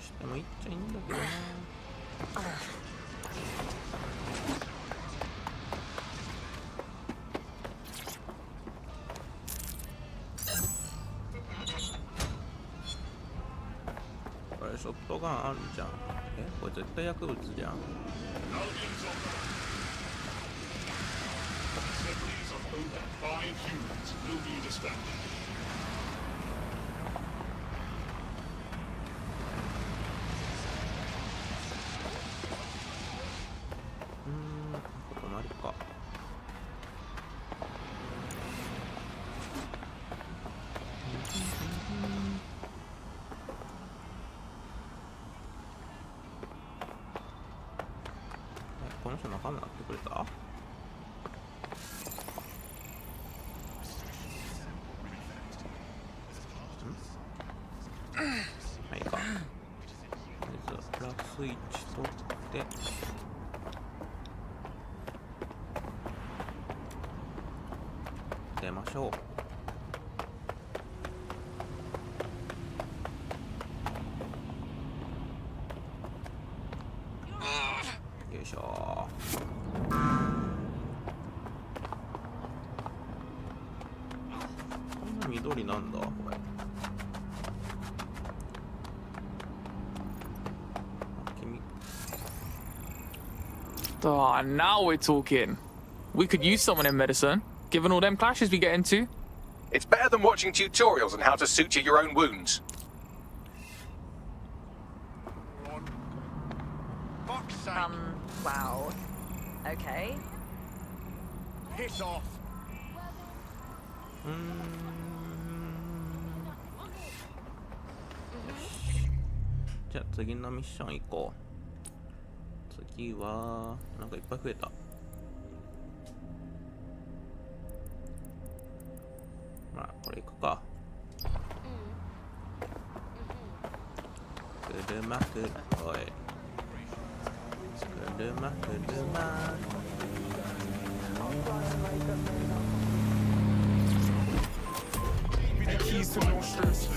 してもいっちゃいいんだけどな。これショットガンあるじゃん。これ絶対薬物じゃん。 Assemblies of over 5 humans will be dispatched. ここなりか。この人仲間になってくれた？まあいいか。とりあえずプラス1取って出ましょう。よいしょ。こんな緑なんだこれ。君。Ah, now we're talking. We could use someone in medicine, given all them clashes we get into. It's better than watching tutorials on how to suture your own wounds. Wow. Okay. Piss off. じゃあ次のミッション行こう。次はなんかいっぱい増えた。まあこれ行くか。車おい。車。Keys to no stress.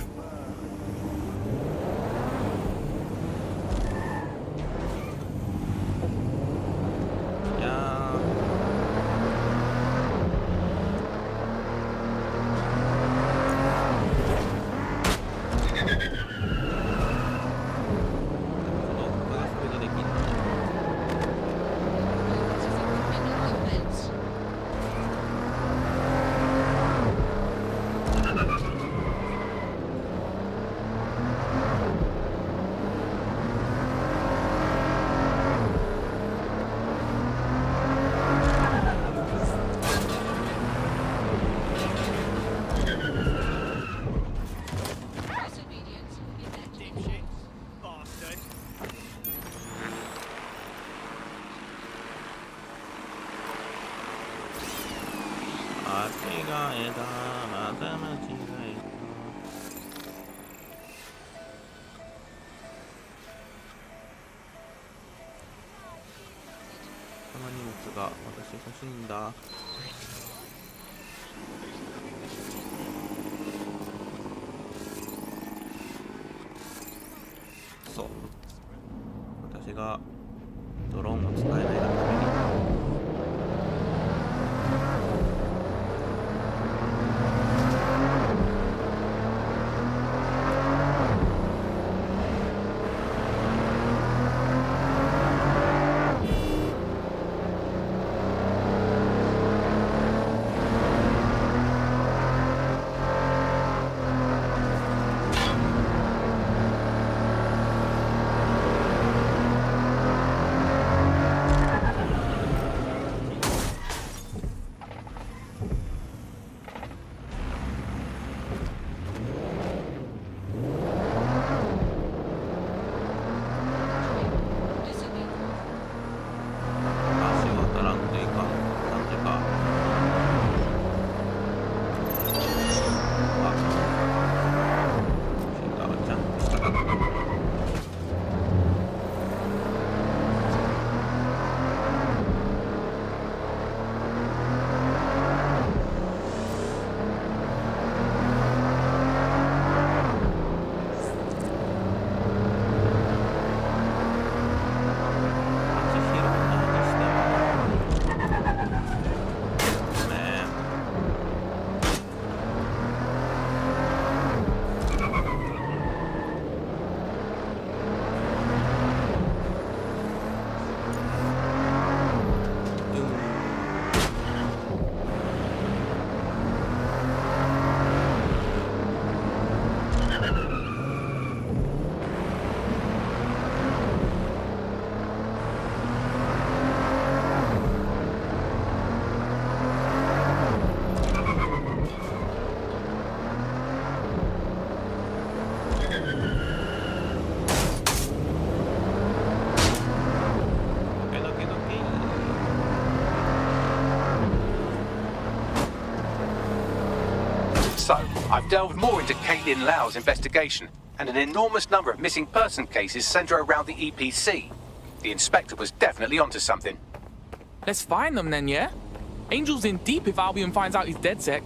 が私欲しいんだ。そう、私がドローンを使えないがために I've delved more into Caitlin Lau's investigation, and an enormous number of missing person cases center around the EPC. The inspector was definitely onto something. Let's find them then, yeah? Angel's in deep if Albion finds out he's DedSec.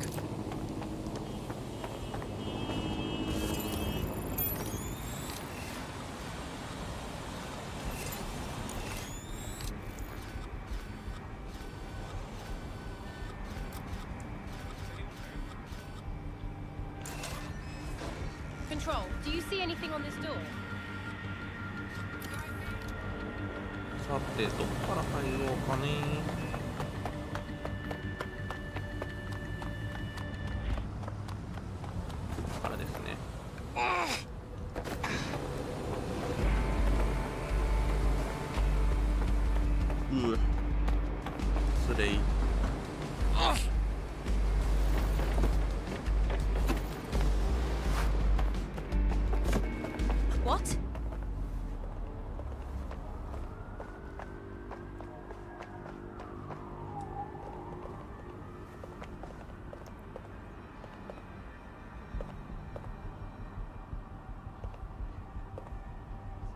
Control, do you see anything on this door? さて、どっから入ろうかね。ここからですね。うわ、スレイ。What?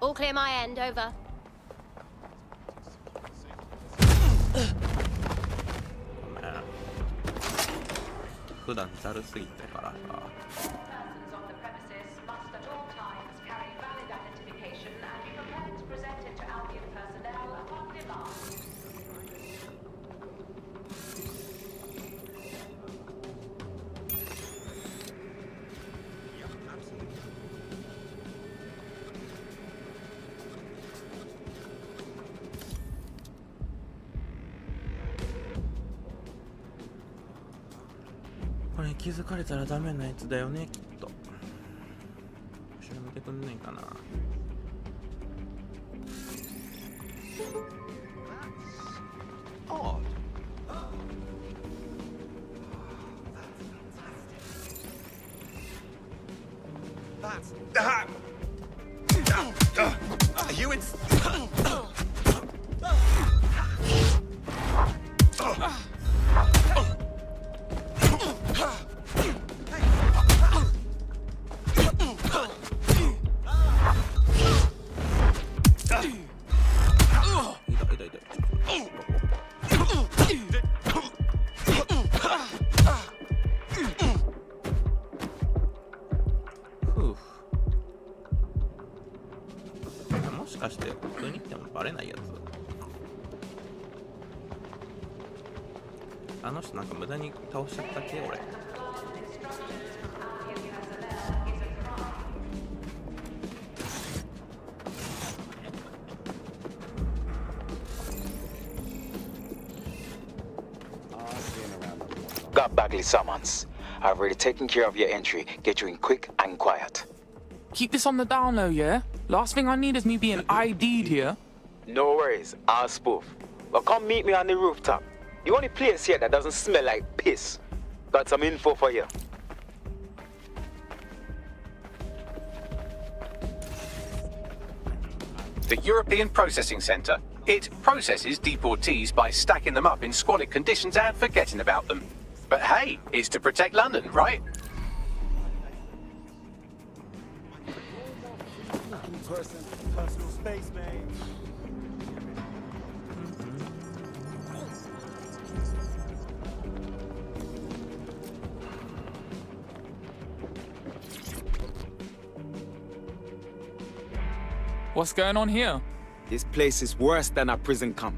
All clear my end, over. 普段ざるすぎたからさ。これ気づかれたらダメなやつだよね、きっと。後ろ見てくんないかな。Are you in?もしかして普通に来てもバレないやつ。あの人なんか無駄に倒しちゃったっけ俺。Got Bagley summons. I've already taken care of your entry. Get you in quick and quiet. Keep this on the down low, yeah? Last thing I need is me being ID'd here. No worries, I'll spoof. Well, come meet me on the rooftop. The only place here that doesn't smell like piss. Got some info for you. The European Processing Center. It processes deportees by stacking them up in squalid conditions and forgetting about them. But hey, it's to protect London, right? Personal space, mate. What's going on here? This place is worse than a prison camp.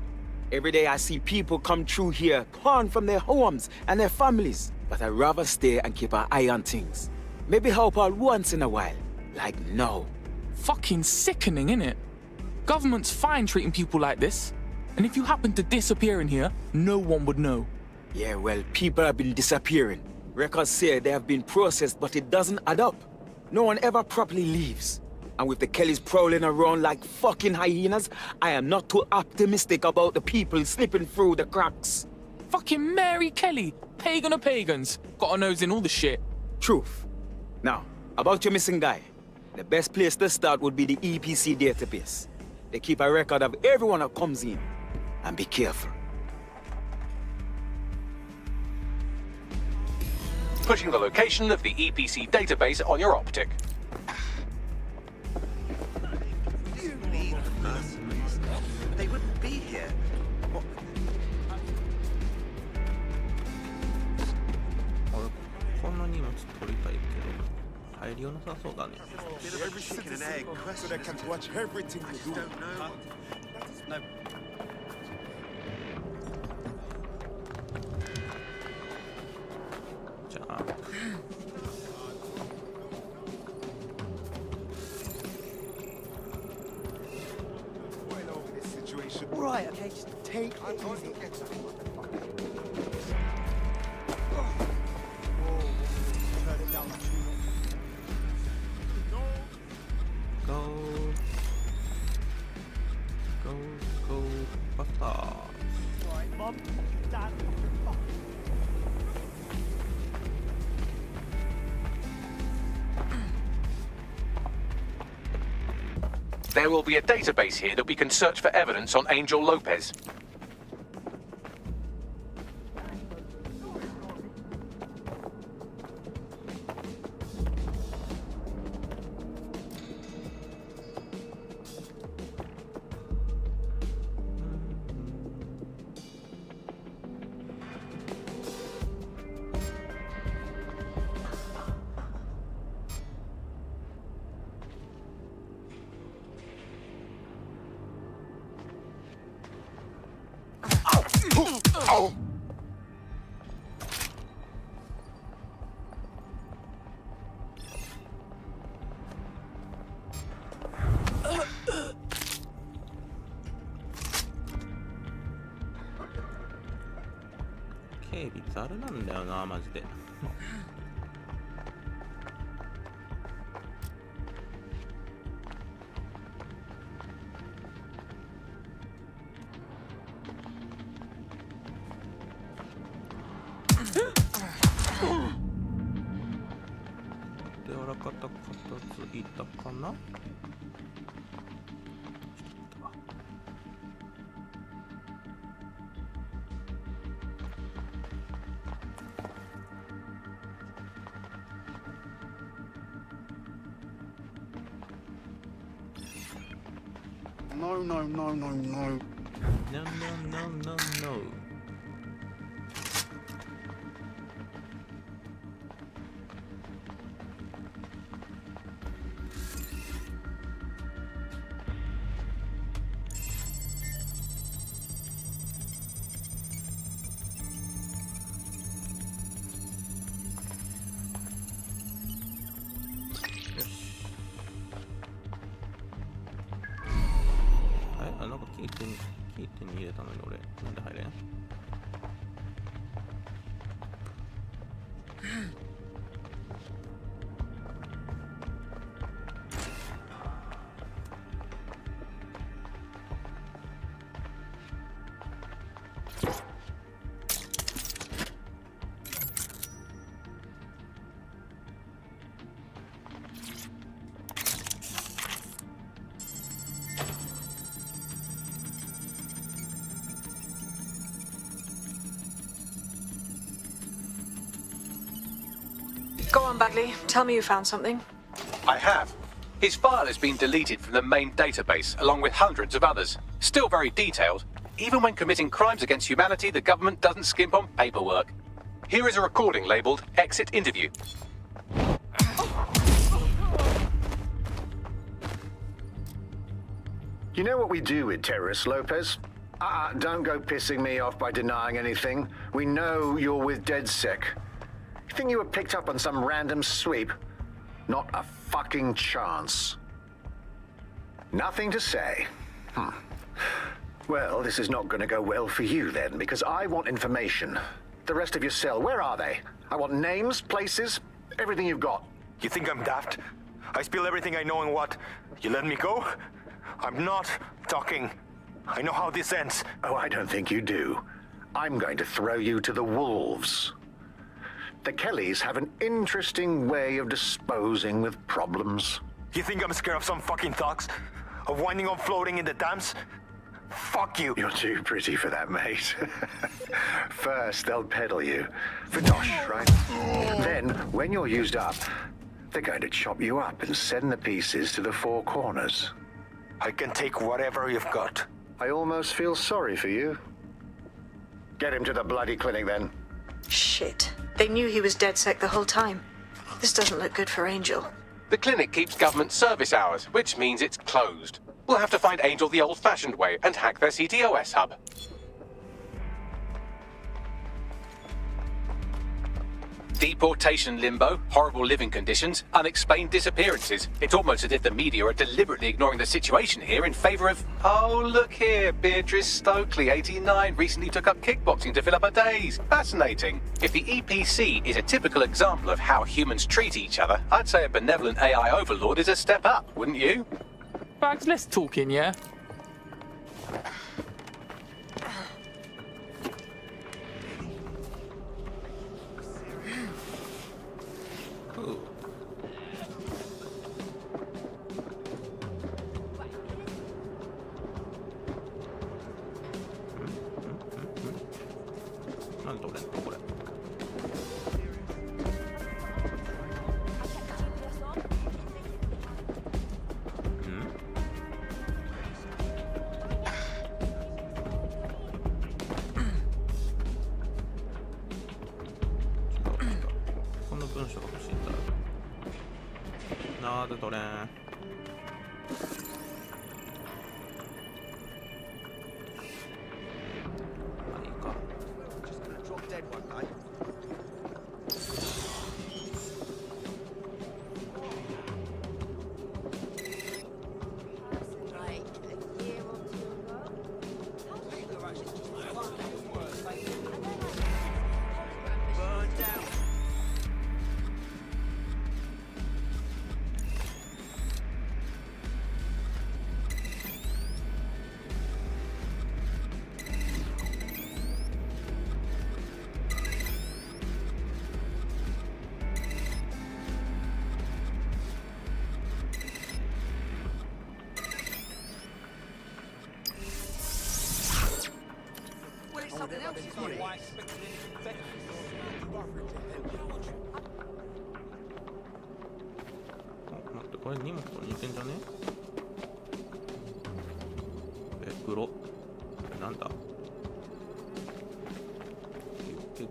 Every day I see people come through here, torn from their homes and their families. But I'd rather stay and keep an eye on things. Maybe help out once in a while. Like now. Fucking sickening, innit? Government's fine treating people like this. And if you happen to disappear in here, no one would know. Yeah, well, people have been disappearing. Records say they have been processed, but it doesn't add up. No one ever properly leaves. And with the Kellys prowling around like fucking hyenas, I am not too optimistic about the people slipping through the cracks. Fucking Mary Kelly, pagan of pagans, got a nose in all the shit. Truth. Now, about your missing guy. The best place to start would be the EPC database. They keep a record of everyone that comes in. And be careful. putting the location of the EPC database on your optic. You mean mercenaries? They wouldn't be here. What? こんな荷物取りたいけど入りよなさそうだね。 Every chicken and egg question. So they can watch everything I you just do. don't know. No. じゃあ。Right, okay, just take it easy. Turn it down. Go, bastards. Right, Mum, Dad, There will be a database here that we can search for evidence on Angel Lopez. Oh! 警備ザルなんだよな、マジで。で、あらかた片付いたかな。No, no, no, no, no. No, no, no, no, no. Go on, Bagley. Tell me you found something. I have. His file has been deleted from the main database, along with hundreds of others. Still very detailed. Even when committing crimes against humanity, the government doesn't skimp on paperwork. Here is a recording labelled Exit Interview. You know what we do with terrorists, Lopez? Don't go pissing me off by denying anything. We know you're with DedSec. You think you were picked up on some random sweep? Not a fucking chance. Nothing to say. Well, this is not going to go well for you then, because I want information. The rest of your cell, where are they? I want names, places, everything you've got. You think I'm daft? I spill everything I know and what? You let me go? I'm not talking. I know how this ends. Oh, I don't think you do. I'm going to throw you to the wolves. The Kellys have an interesting way of disposing with problems. You think I'm scared of some fucking thugs? Of winding up floating in the dams? Fuck you. You're too pretty for that, mate. First, they'll peddle you. For dosh, right? Then, when you're used up, they're going to chop you up and send the pieces to the four corners. I can take whatever you've got. I almost feel sorry for you. Get him to the bloody clinic, then. Shit. They knew he was DedSec the whole time. This doesn't look good for Angel. The clinic keeps government service hours, which means it's closed. We'll have to find Angel the old-fashioned way and hack their CTOS hub. Deportation limbo, horrible living conditions, unexplained disappearances. It's almost as if the media are deliberately ignoring the situation here in favor of... Oh, look here, Beatrice Stokely, 89, recently took up kickboxing to fill up her days. Fascinating. If the EPC is a typical example of how humans treat each other, I'd say a benevolent AI overlord is a step up, wouldn't you? Bags, let's talk in, yeah? Something else is on it. 待って、これ荷物と似てんじゃね？黒。なんだ？輸血。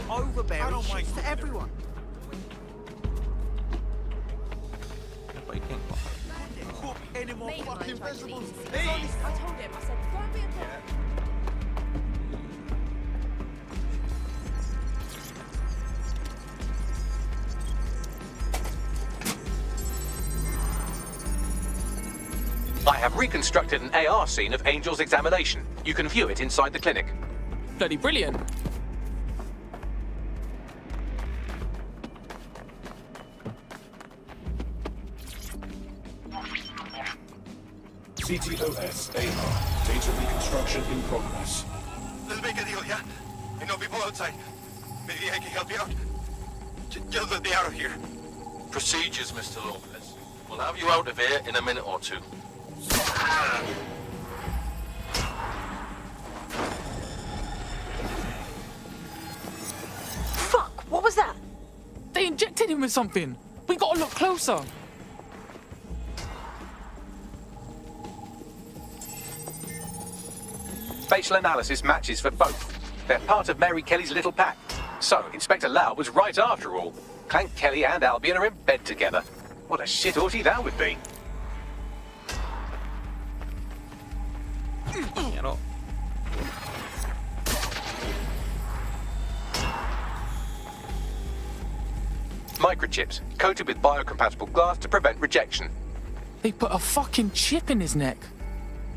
Overbearing shits to everyone. Cook any more fucking vegetables, I told him, I said, don't be a dick. I have reconstructed an AR scene of Angel's examination. You can view it inside the clinic. Bloody brilliant. CTOS AR. Data reconstruction in progress. Let's make a deal, yeah? I know people outside. Maybe I can help you out. Just let me out of here. Procedures, Mr. Lopez. We'll have you out of here in a minute or two. Fuck! What was that? They injected him with something. We gotta look closer. Facial analysis matches for both. They're part of Mary Kelly's little pack. So, Inspector Lau was right after all. Clank Kelly and Albion are in bed together. What a shit orgy that would be. Microchips, coated with biocompatible glass to prevent rejection. They put a fucking chip in his neck.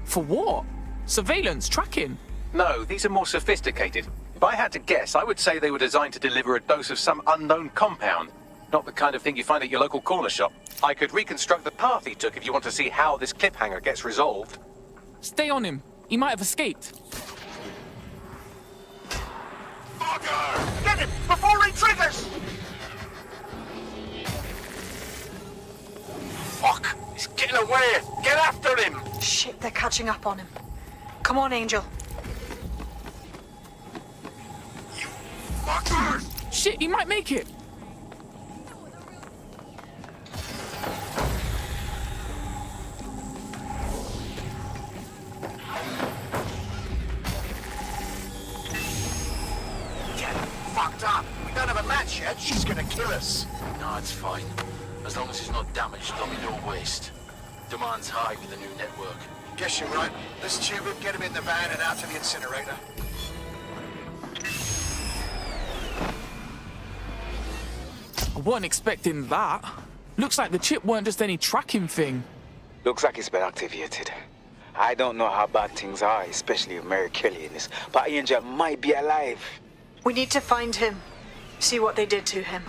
For what? Surveillance, tracking? No, these are more sophisticated. If I had to guess, I would say they were designed to deliver a dose of some unknown compound. Not the kind of thing you find at your local corner shop. I could reconstruct the path he took if you want to see how this cliffhanger gets resolved. Stay on him. He might have escaped. fucker! Get him before he triggers! Fuck! He's getting away! Get after him! Shit, they're catching up on him. Come on, Angel. Fuckers! Shit, he might make it. Get fucked up! We don't have a match yet. She's gonna kill us. No, it's fine. As long as he's not damaged, there'll be no waste. Demand's high with the new network. Guess you're right. Let's tube him, get him in the van and out to the incinerator. I wasn't expecting that. Looks like the chip weren't just any tracking thing. Looks like it's been activated. I don't know how bad things are, especially with Mary Kelly in this, but Angel might be alive. We need to find him, see what they did to him,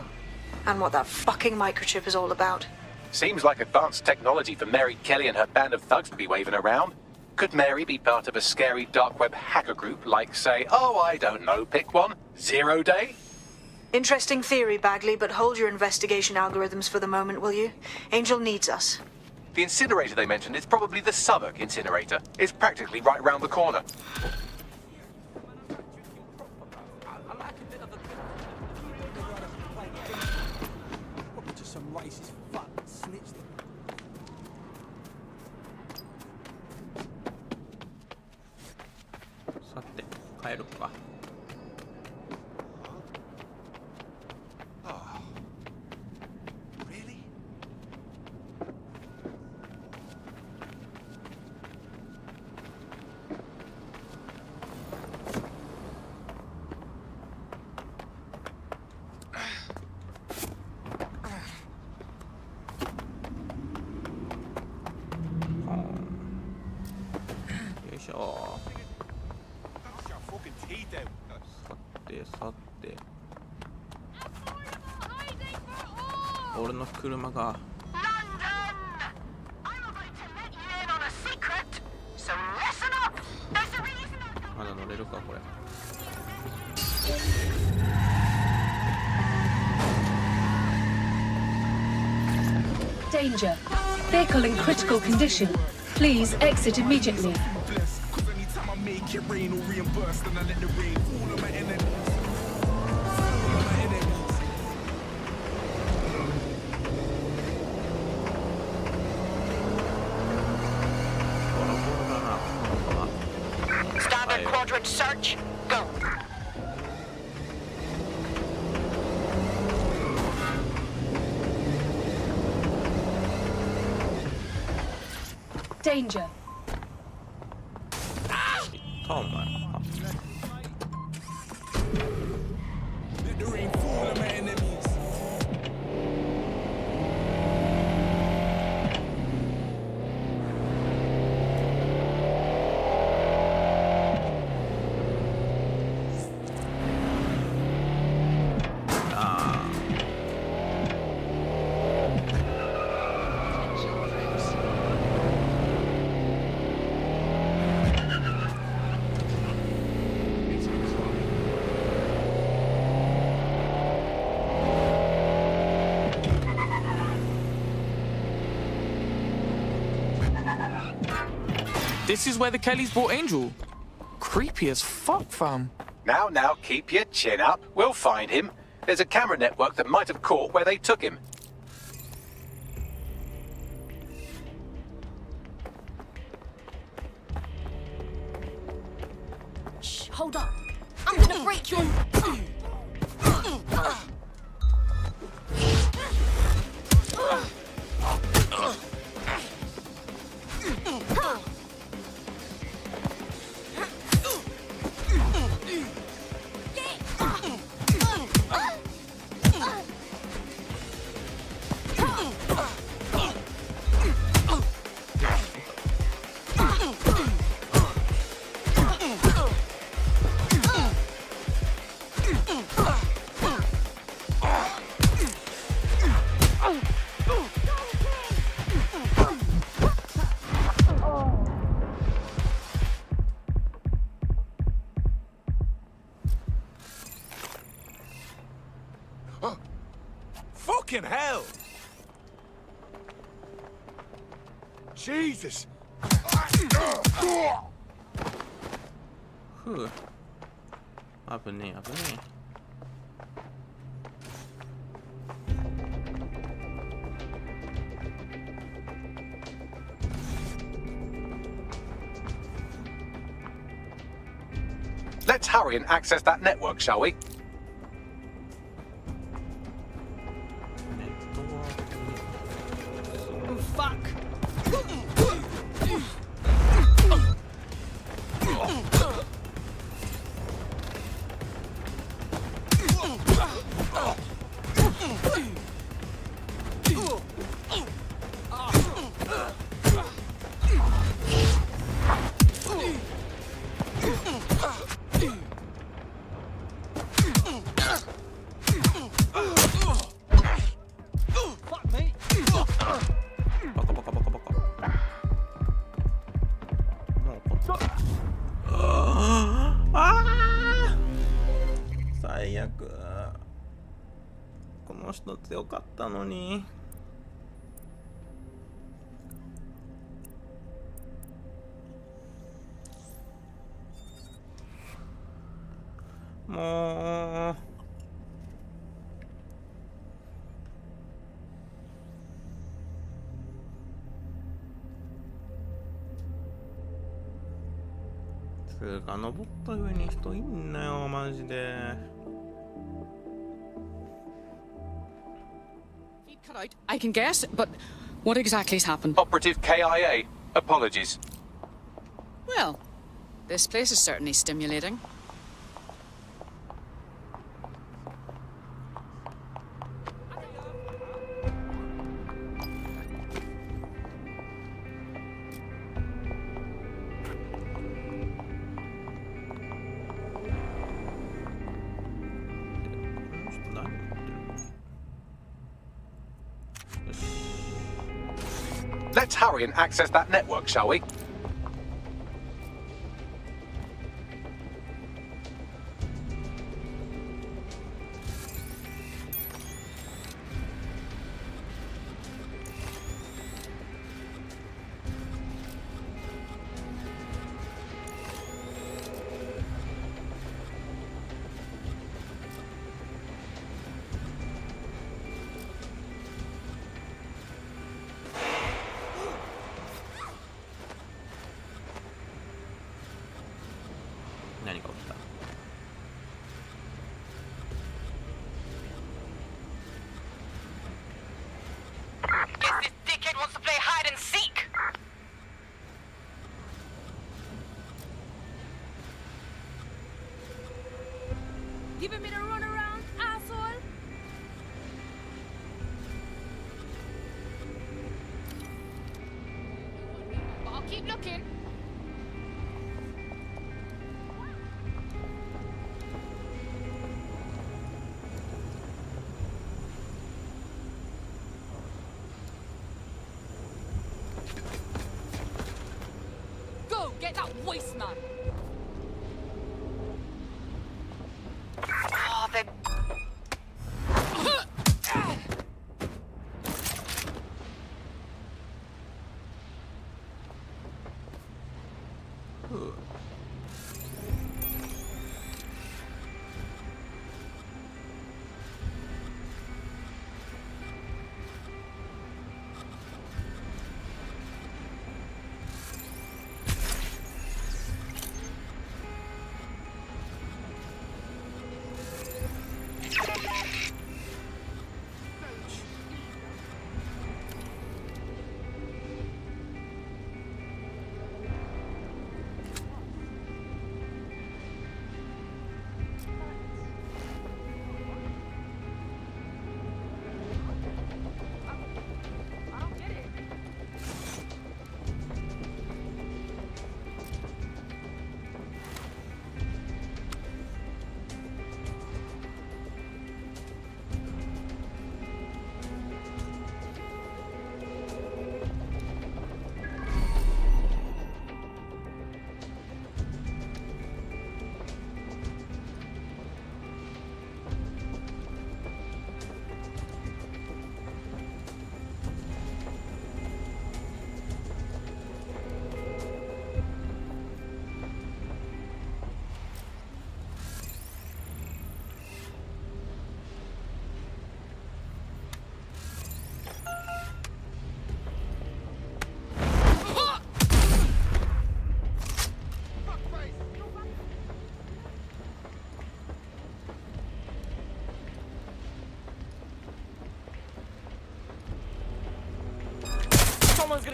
and what that fucking microchip is all about. Seems like advanced technology for Mary Kelly and her band of thugs to be waving around. Could Mary be part of a scary dark web hacker group like, say, oh, I don't know, pick one, 0 Day? Interesting theory, Bagley, but hold your investigation algorithms for the moment, will you? Angel needs us. The incinerator they mentioned is probably the Southwark incinerator. It's practically right round the corner. Just some racist fuck snitched.さて帰るか。よいしょ。さて俺の車がまだ乗れるかこれ。Danger. Vehicle in critical condition. Please exit immediately. Make it rain or reimburse, then I let the rain fall on my enemies. Standard quadrant search, go. Danger. たお前。Let the rain fall on my enemies. This is where the Kellys brought Angel. Creepy as fuck, fam. Now, keep your chin up. We'll find him. There's a camera network that might have caught where they took him. Shh, hold up. I'm gonna break you. Fucking hell! Jesus! ふう。危ねえ危ねえ。Let's hurry and access that network, shall we? Oh, fuck. Fuck me. バカバカバカバカ。もうこっち。ああ。最悪。この人強かったのに。もう。つうか登った上に人いんなよマジで。Cut out. I can guess, but what exactly's happened? Operative KIA. Apologies. Well, this place is certainly stimulating. Let's hurry and access that network, shall we? Giving me the run around, asshole. I'll keep looking. Go, get that waste man. Oh, the...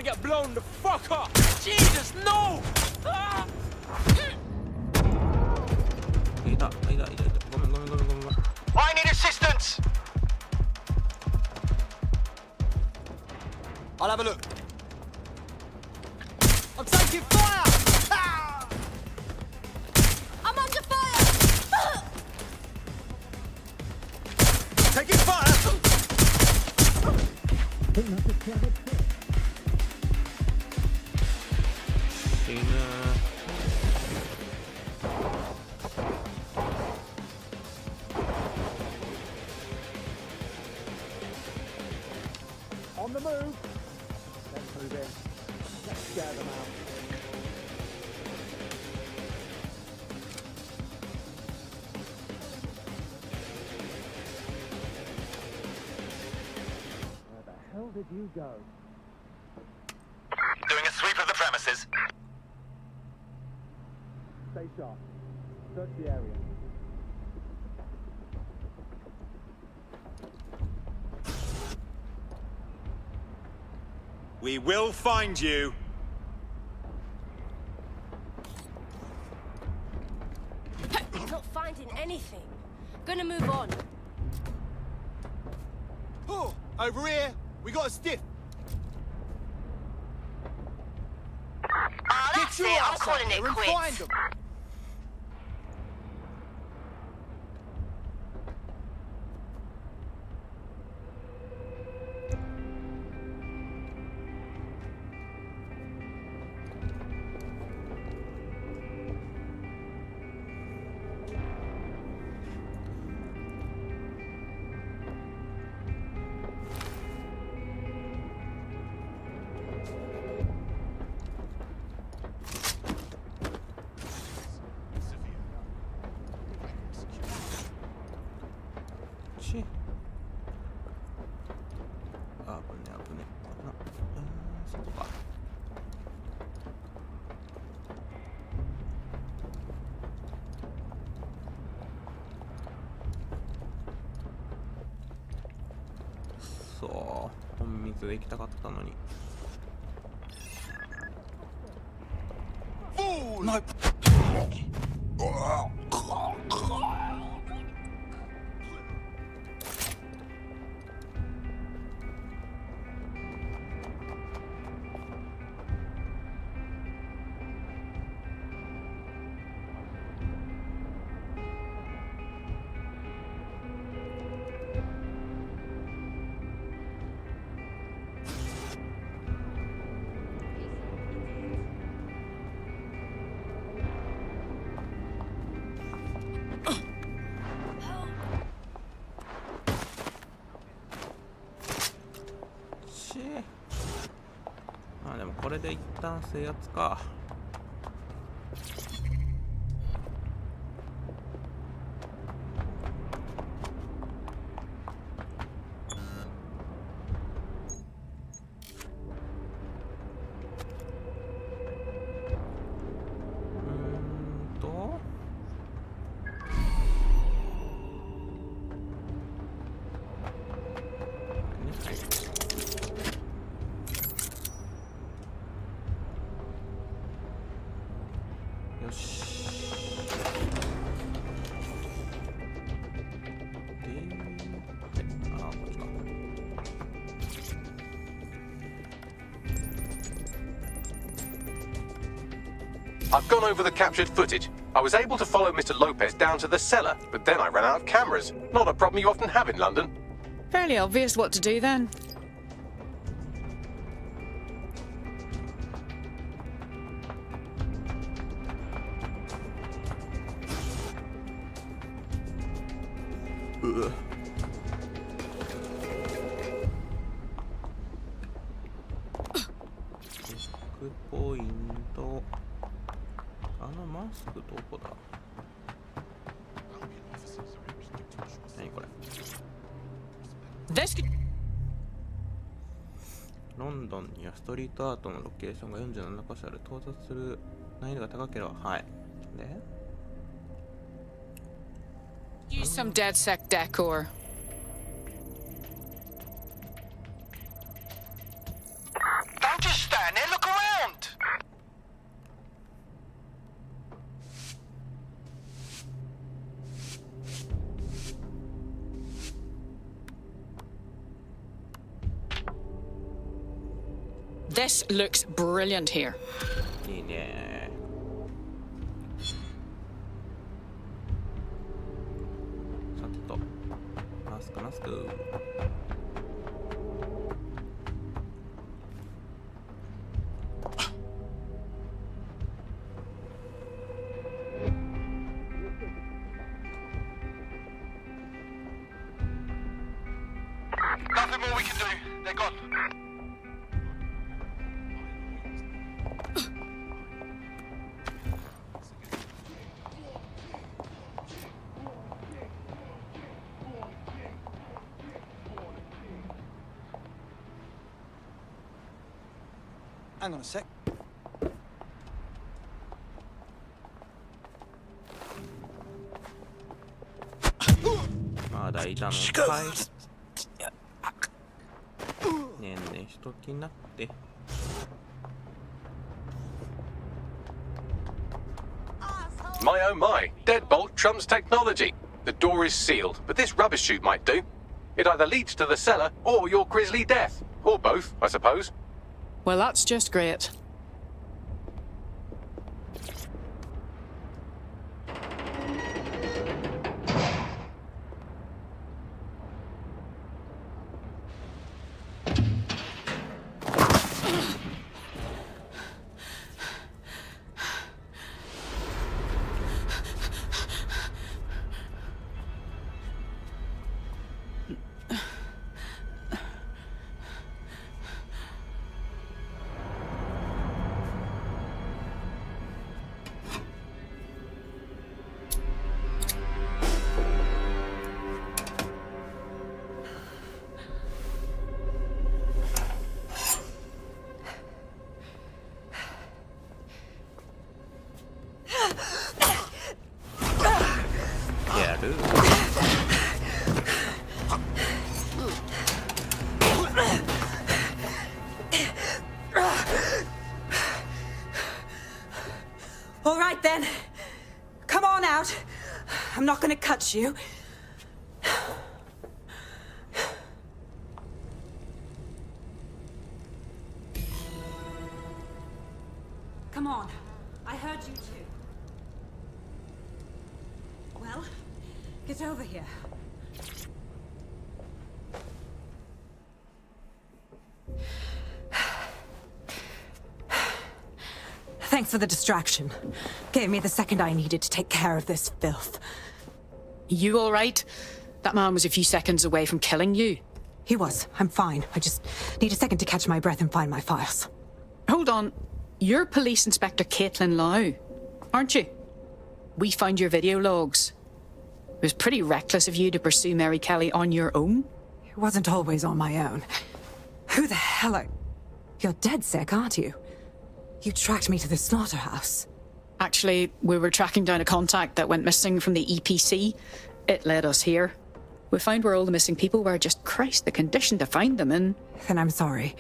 gonna get blown the fuck up! Jesus, no! Ah! いた。ごめん。 I need assistance! I'll have a look. I'm taking fire! Ah! I'm under fire! Taking fire! On the move. Let's move in. Let's scare them out. Where the hell did you go? Doing a sweep of the premises. Stay sharp. Search the area. We will find you. Not finding anything. Gonna move on. Oh, over here. We got a stiff. That's Get your it, I'm ass calling out it there and quits. find them.本水で行きたかったのに。No.まあでもこれで一旦制圧か。よし。で、あ、こっちか。I've gone over the captured footage. I was able to follow Mr. Lopez down to the cellar, but then I ran out of cameras. Not a problem you often have in London. Fairly obvious what to do then.ポイント。あのマスクどこだ？何これ？ロンドンにはストリートアートのロケーションが47箇所ある。到達する難易度が高ければ、はい。で Use some DedSec decor. Don't just stay This looks brilliant here. いいね。さてとマスクマスク。Nothing more we can do. They're gone. Hang on a sec. まだいたのかい。ねんねしときなって。My oh my, deadbolt trumps technology. The door is sealed, but this rubbish chute might do. It either leads to the cellar or your grisly death. Or both, I suppose. Well, that's just great. All right then. Come on out. I'm not gonna cut you. Come on. I heard you too. Well, get over here. Thanks for the distraction. Gave me the second I needed to take care of this filth. You all right? That man was a few seconds away from killing you. He was. I'm fine. I just need a second to catch my breath and find my files. Hold on. You're Police Inspector Caitlin Lau, aren't you? We found your video logs. It was pretty reckless of you to pursue Mary Kelly on your own. It wasn't always on my own. Who the hell are... You're dead sick, aren't you? You tracked me to the slaughterhouse. Actually, we were tracking down a contact that went missing from the EPC. It led us here. We found where all the missing people were. Just Christ, the condition to find them in. Then I'm sorry.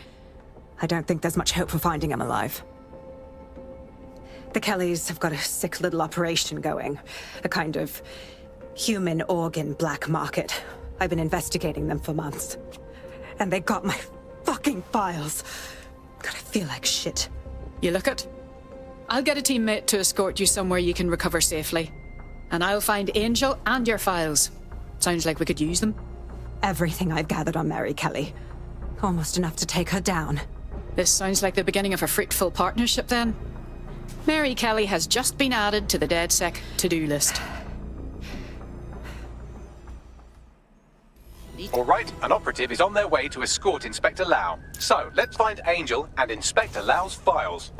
I don't think there's much hope for finding him alive. The Kellys have got a sick little operation going. A kind of human organ black market. I've been investigating them for months. And they got my fucking files. God, I feel like shit. You look it. I'll get a teammate to escort you somewhere you can recover safely. And I'll find Angel and your files. Sounds like we could use them. Everything I've gathered on Mary Kelly. Almost enough to take her down. This sounds like the beginning of a fruitful partnership then. Mary Kelly has just been added to the DedSec to-do list. All right, an operative is on their way to escort Inspector Lau. So, let's find Angel and Inspector Lau's files.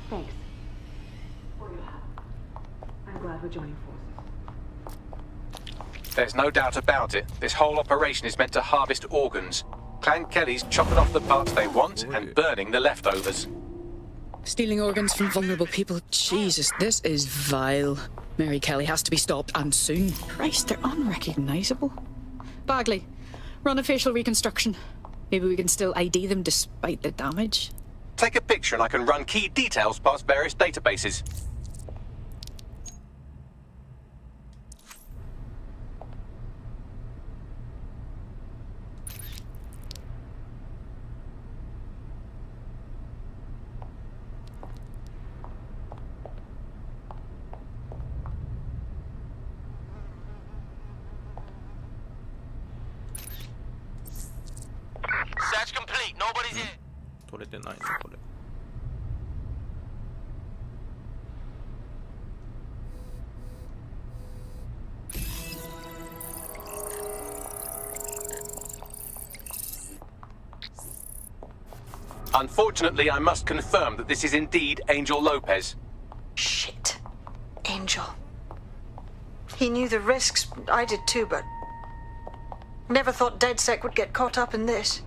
Thanks. For your help. I'm glad we're joining forces. There's no doubt about it. This whole operation is meant to harvest organs. Clan Kelly's chopping off the parts they want and burning the leftovers. Stealing organs from vulnerable people. Jesus, this is vile. Mary Kelly has to be stopped, and soon. Christ, they're unrecognisable. Bagley, run a facial reconstruction. Maybe we can still ID them despite the damage. Take a picture and I can run key details past various databases. Search complete. Nobody's here. 取れてないねこれ。Unfortunately, I must confirm that this is indeed Angel Lopez. Shit. Angel. He knew the risks. I did too, but never thought DedSec would get caught up in this.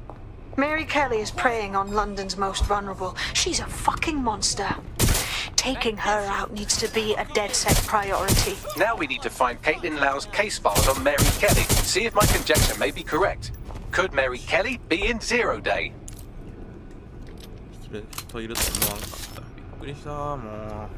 Mary Kelly is preying on London's most vulnerable. She's a fucking monster. Taking her out needs to be a DedSec priority. Now we need to find Caitlin Lau's case files on Mary Kelly. See if my conjecture may be correct. Could Mary Kelly be in Zero Day? 人いると思わなかった。びっくりしたもう。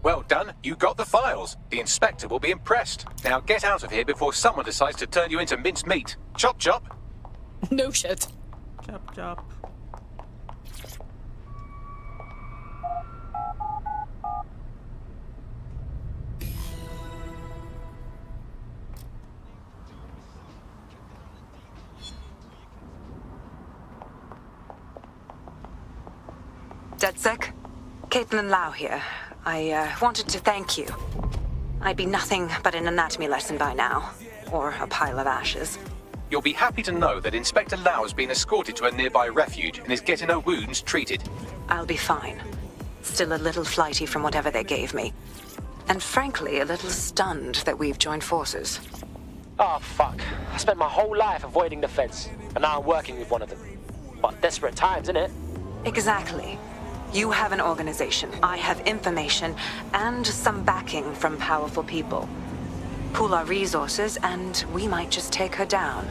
Well done, you got the files. The inspector will be impressed. Now get out of here before someone decides to turn you into minced meat. Chop chop. No shit. Chop chop. DedSec? Caitlin Lau here. I wanted to thank you. I'd be nothing but an anatomy lesson by now. Or a pile of ashes. You'll be happy to know that Inspector Lau has been escorted to a nearby refuge and is getting her wounds treated. I'll be fine. Still a little flighty from whatever they gave me. And frankly, a little stunned that we've joined forces. Oh, fuck. I spent my whole life avoiding the feds, and now I'm working with one of them. But desperate times, innit? Exactly. You have an organization, I have information, and some backing from powerful people. Pool our resources, and we might just take her down.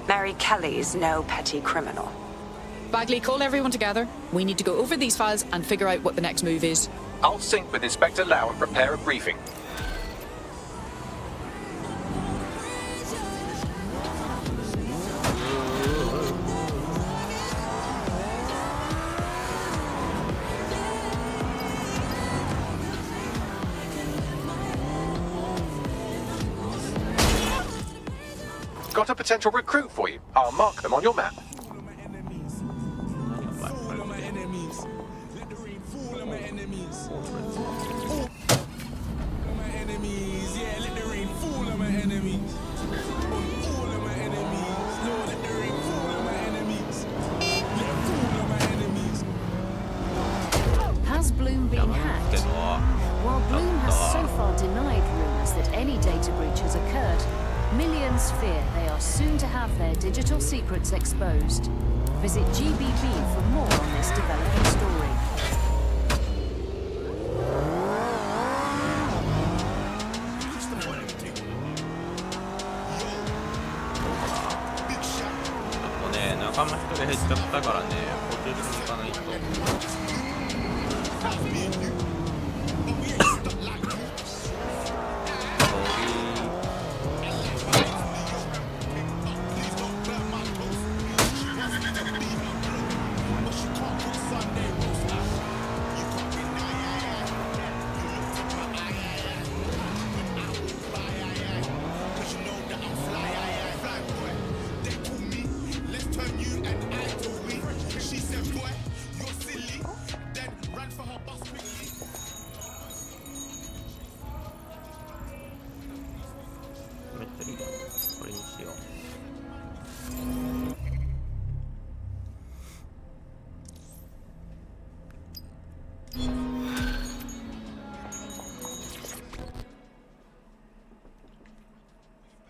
Mary Kelly's no petty criminal. Bagley, call everyone together. We need to go over these files and figure out what the next move is. I'll sync with Inspector Lau and prepare a briefing. Got a potential recruit for you. I'll mark them on your map. Has Bloom been hacked? While Bloom has so far denied rumours that any data breach has occurred, millions fear they are soon to have their digital secrets exposed. Visit GBB for more on this developing story.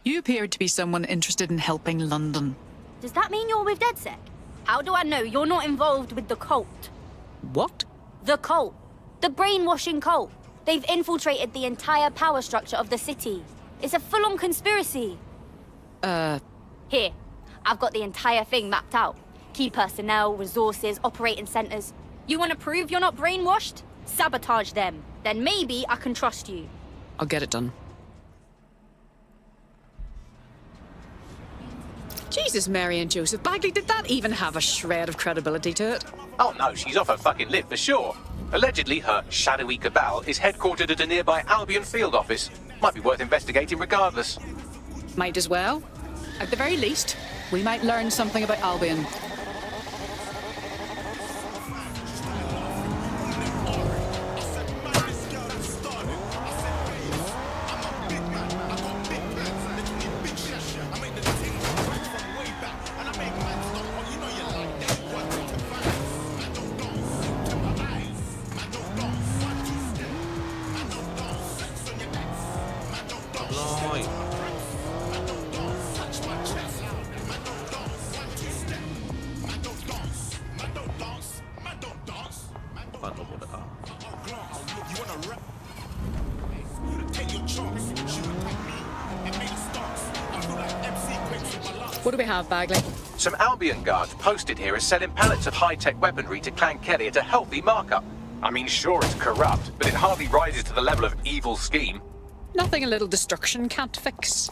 You appeared to be someone interested in helping London. Does that mean you're with DedSec? How do I know you're not involved with the cult? What? The cult. The brainwashing cult. They've infiltrated the entire power structure of the city. It's a full-on conspiracy. Here, I've got the entire thing mapped out. Key personnel, resources, operating centers. You want to prove you're not brainwashed? Sabotage them. Then maybe I can trust you. I'll get it done. Jesus, Mary and Joseph Bagley, did that even have a shred of credibility to it? Oh no, she's off her fucking lid for sure. Allegedly, her shadowy cabal is headquartered at a nearby Albion field office. Might be worth investigating regardless. Might as well. At the very least, we might learn something about Albion. What do we have, Bagley? Some Albion guards posted here are selling pallets of high-tech weaponry to Clan Kelly at a healthy markup. I mean, sure, it's corrupt, but it hardly rises to the level of evil scheme. Nothing a little destruction can't fix.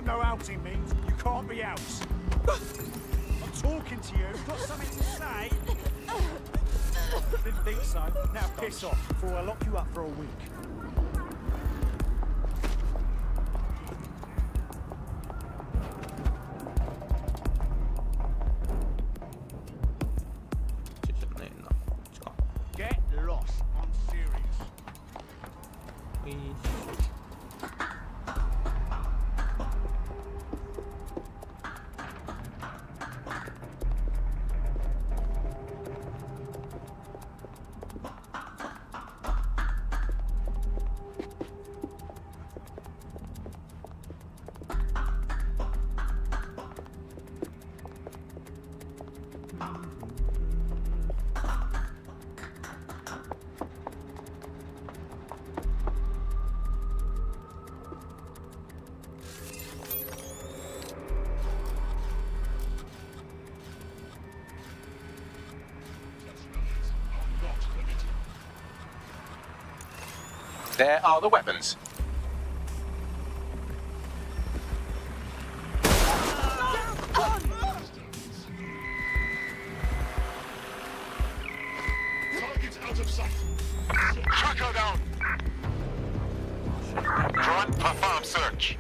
No outing means you can't be out. I'm talking to you. Got something to say? Didn't think so. Now piss off before I lock you up for a week. Get lost. I'm serious. There are the weapons. Target's out of sight. Tracker down. Drone, perform search.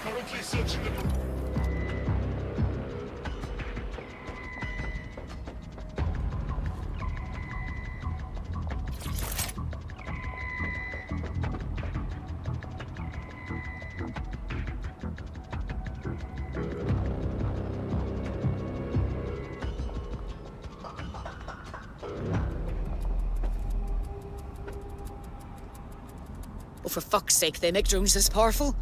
Currently searching the... Oh, for fuck's sake, they make drones this powerful?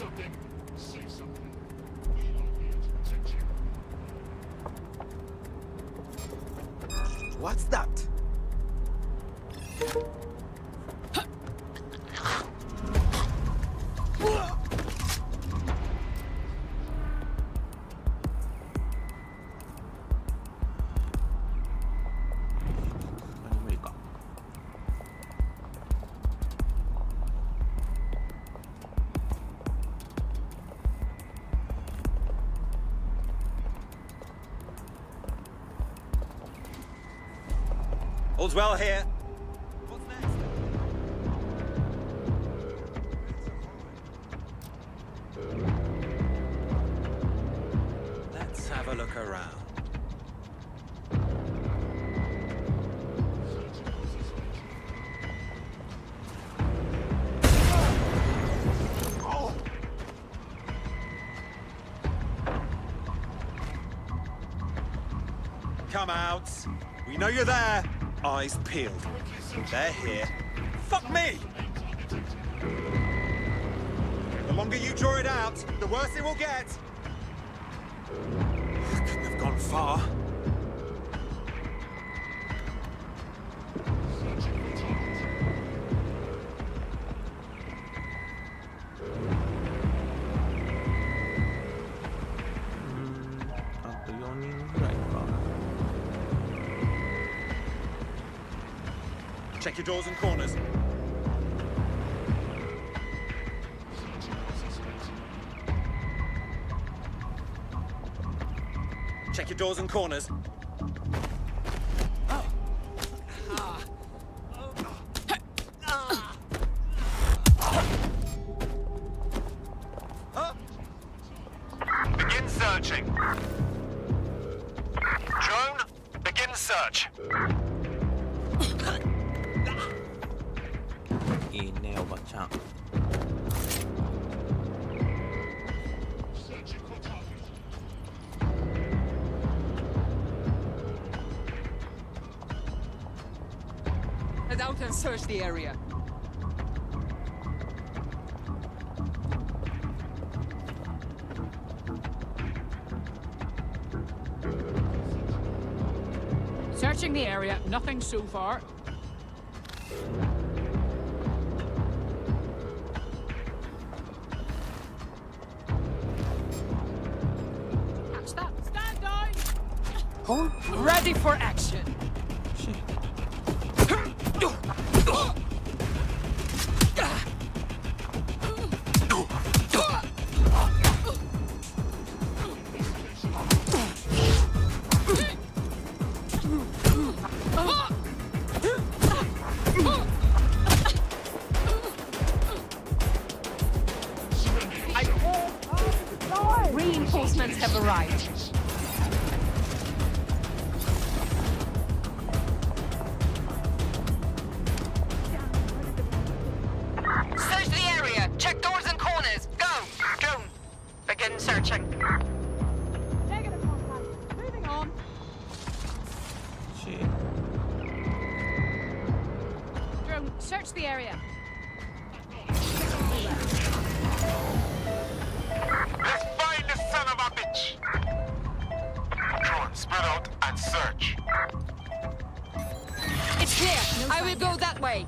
something, say something. We are here to protect you. What's that? All's well here. Let's have a look around. Come out. We know you're there. Eyes peeled. They're here. Fuck me! The longer you draw it out, the worse it will get. Couldn't have gone far. Check your doors and corners. Check your doors and corners. Begin searching. Drone, begin search. Head out and search the area. Searching the area, nothing so far. Catch that. Stand down! Ready for action. Reinforcements have arrived. Search the area. Check doors and corners. Go. Drone, begin searching. Negative contact. Moving on. Drone, search the area. Let's find the son of a bitch. Drone, spread out and search. It's clear. I will go that way.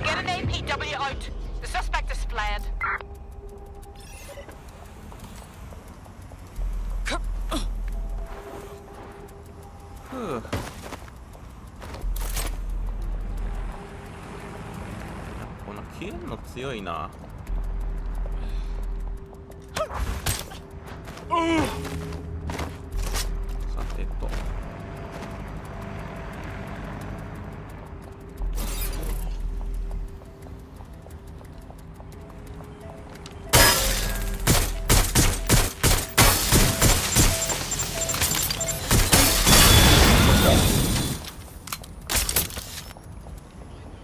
Get an APW out. The suspect is fled. Huh. この消えんの強いな。さてと。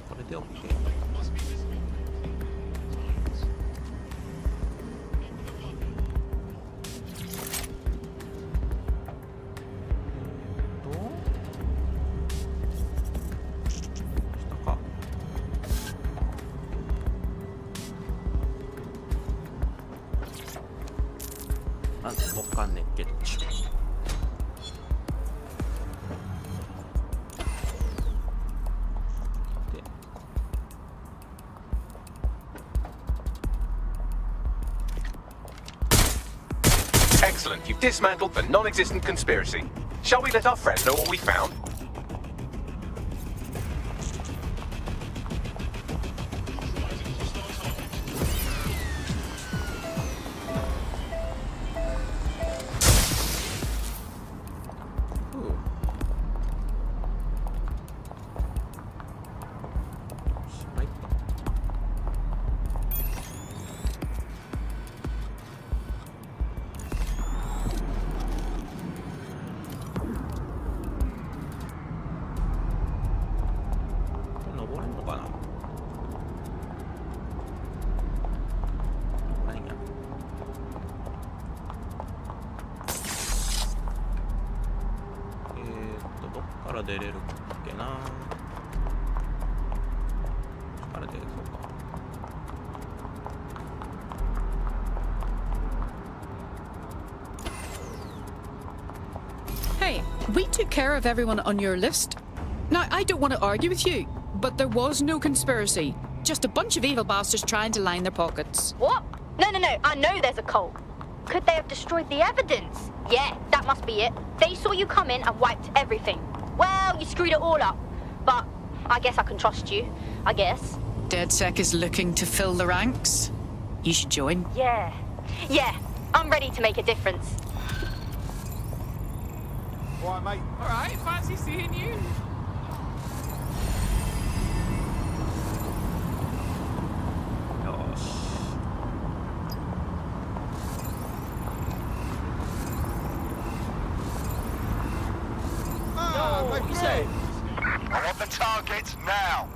これで OK。下か。わかんねえけどちゅ。Excellent. You've dismantled the non-existent conspiracy. Shall we let our friends know what we found?出れるっけな。から出れそうか。Hey, we took care of everyone on your list. Now, I don't want to argue with you, but there was no conspiracy. Just a bunch of evil bastards trying to line their pockets. What? No. I know there's a cult. Could they have destroyed the evidence? Yeah, that must be it. They saw you come in and wiped everything. Well, you screwed it all up. But I guess I can trust you. I guess. DedSec is looking to fill the ranks. You should join. Yeah. I'm ready to make a difference. All right, mate. All right, fancy seeing you. I want the target now.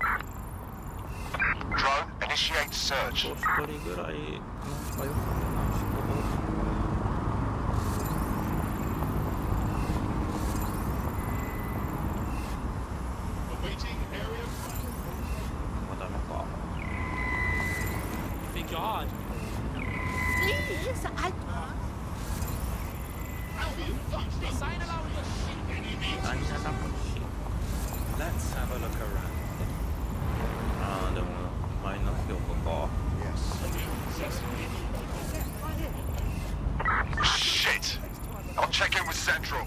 Drone, initiate search. Thank God. Please, I... Sign along your Let's have a look around. ああ、でもマイナス評価か。Shit! I'll check in with Central.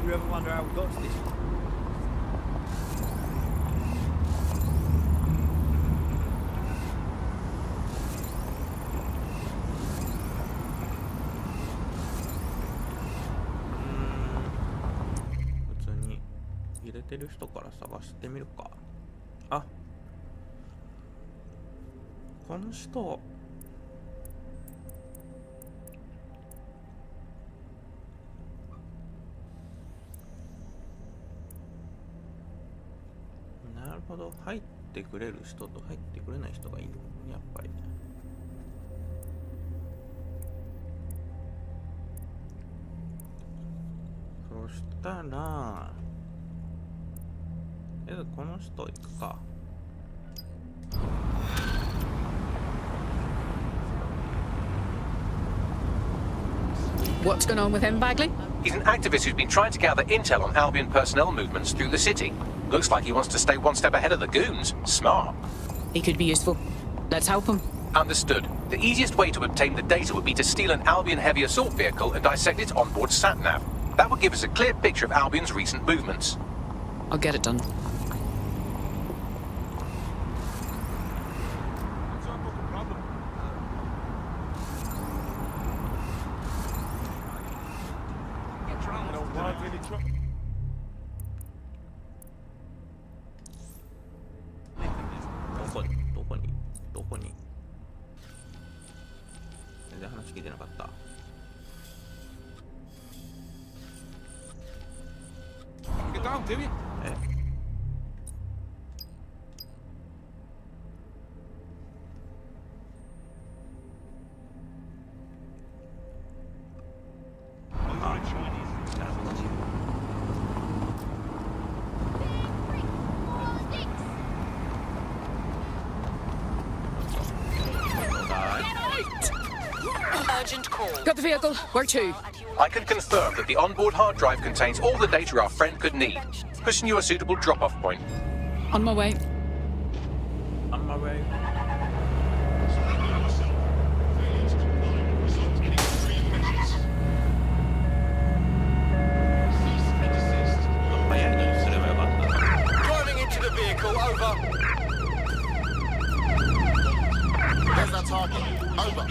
Do you ever wonder how we got to this?普通に入れてる人から探してみるか。あ、この人。なるほど、入ってくれる人と入ってくれない人がいる、やっぱり。そしたら、とりあえずこの人行くか。What's going on with him, Bagley? He's an activist who's been trying to gather intel on Albion personnel movements through the city. Looks like he wants to stay one step ahead of the goons. Smart. He could be useful. Let's help him. Understood. The easiest way to obtain the data would be to steal an Albion heavy assault vehicle and dissect its onboard sat-nav. That would give us a clear picture of Albion's recent movements. I'll get it done. Do you? Got the vehicle. Where to? I can confirm that the onboard hard drive contains all the data our friend could need. Pushing you a suitable drop-off point. On my way. On my way. Driving into the vehicle, over. There's our target. Over.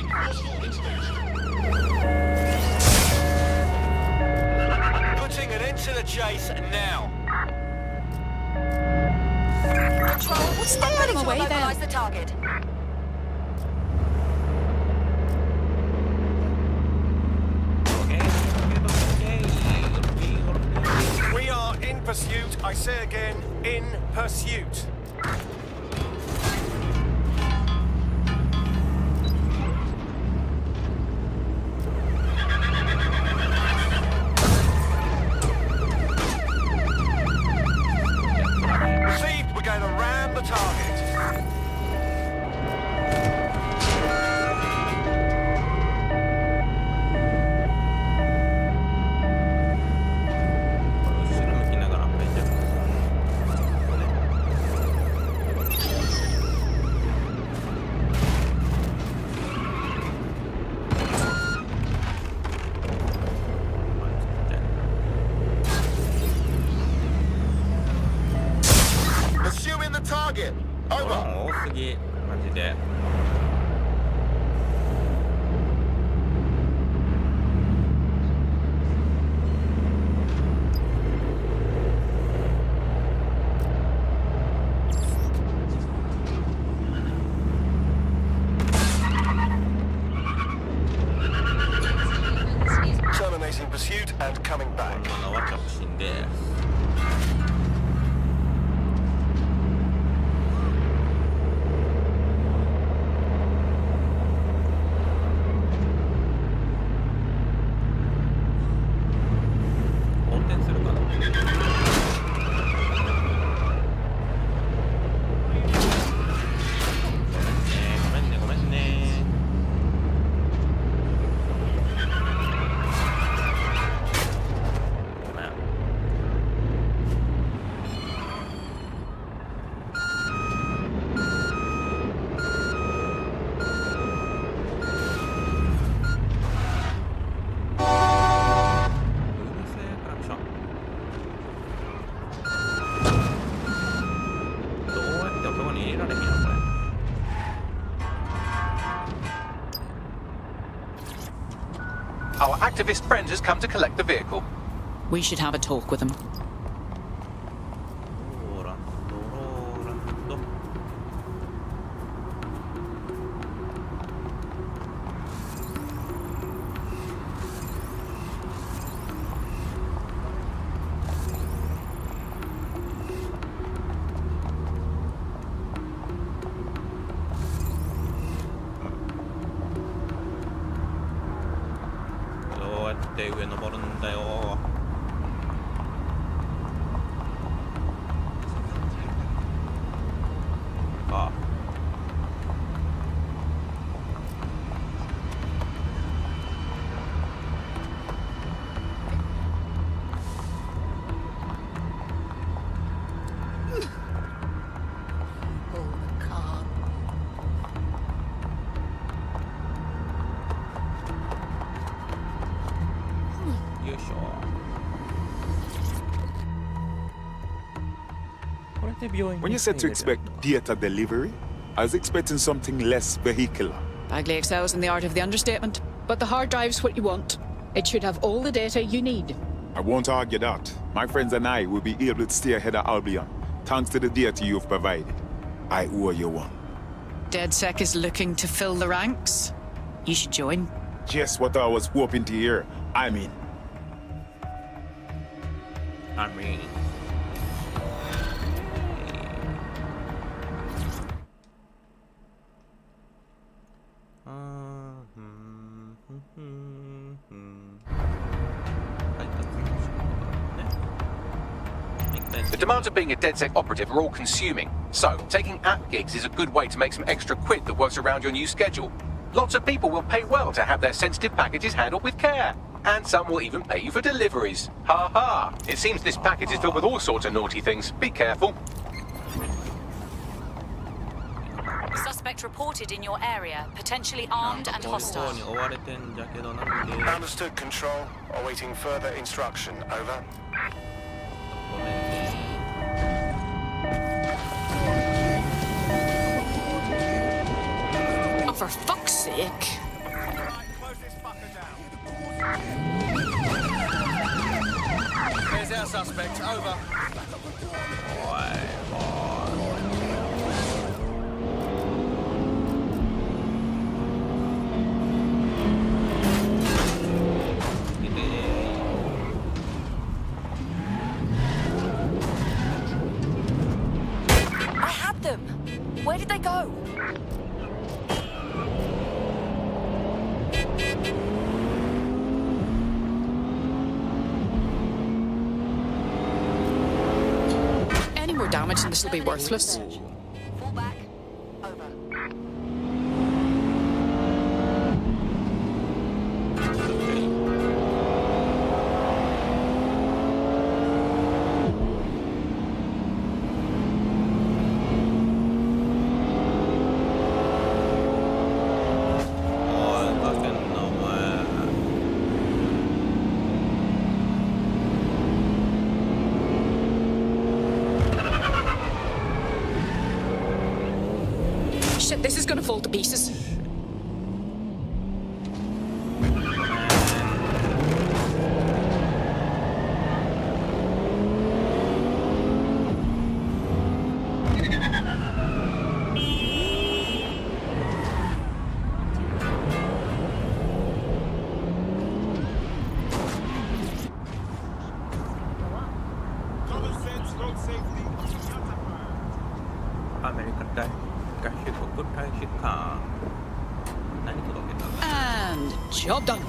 Putting an end to the chase now. Control, step ready to immobilize the target. We are in pursuit. I say again, in pursuit. Received. We're going to ram the target. Pursuing the target. Over. 多すぎマジで。Terminating pursuit and coming back. こんなのは着信です。横転するかな。ごめんね、ごめんね。ごめん。どうやって男に入れられへんのこれ。Our activist friend has come to collect the vehicle. We should have a talk with him. ローランド、ローランド。どうやって上登るんだよ。か。よいしょ。これで病院に When you said to expect data delivery, I was expecting something less vehicular. Bagley excels in the art of the understatement, but the hard drive's what you want. It should have all the data you need. I won't argue that. My friends and I will be able to stay ahead of Albion, thanks to the data you've provided. I owe you one. DedSec is looking to fill the ranks. You should join. Just what I was hoping to hear. I mean, The demands of being a DedSec operative are all consuming, so taking app gigs is a good way to make some extra quid that works around your new schedule. Lots of people will pay well to have their sensitive packages handled with care. And some will even pay you for deliveries. Ha ha! It seems this package is filled with all sorts of naughty things. Be careful. Suspect reported in your area, potentially armed and hostile. Understood, Control. Awaiting further instruction. Over. Oh, for fuck's sake. There's our suspect. Over. I had them. Where did they go? Any more damage and this will be worthless. Fall back. Over. Shit, this is gonna fall to pieces. Common sense, road safety. アメリカ大合衆国大使館何届けたの And job done.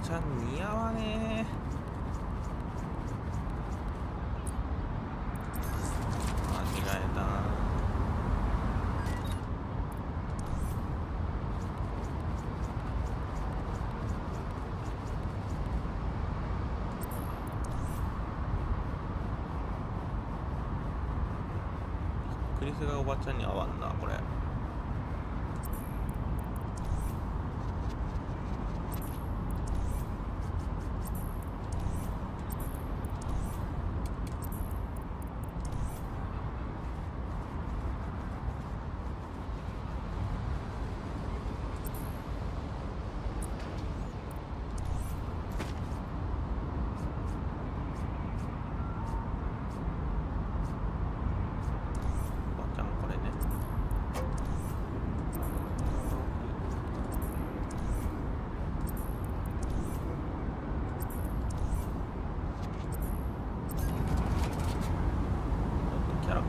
ちゃん似合わね間違えたクリスがおばちゃんに合わんなこれ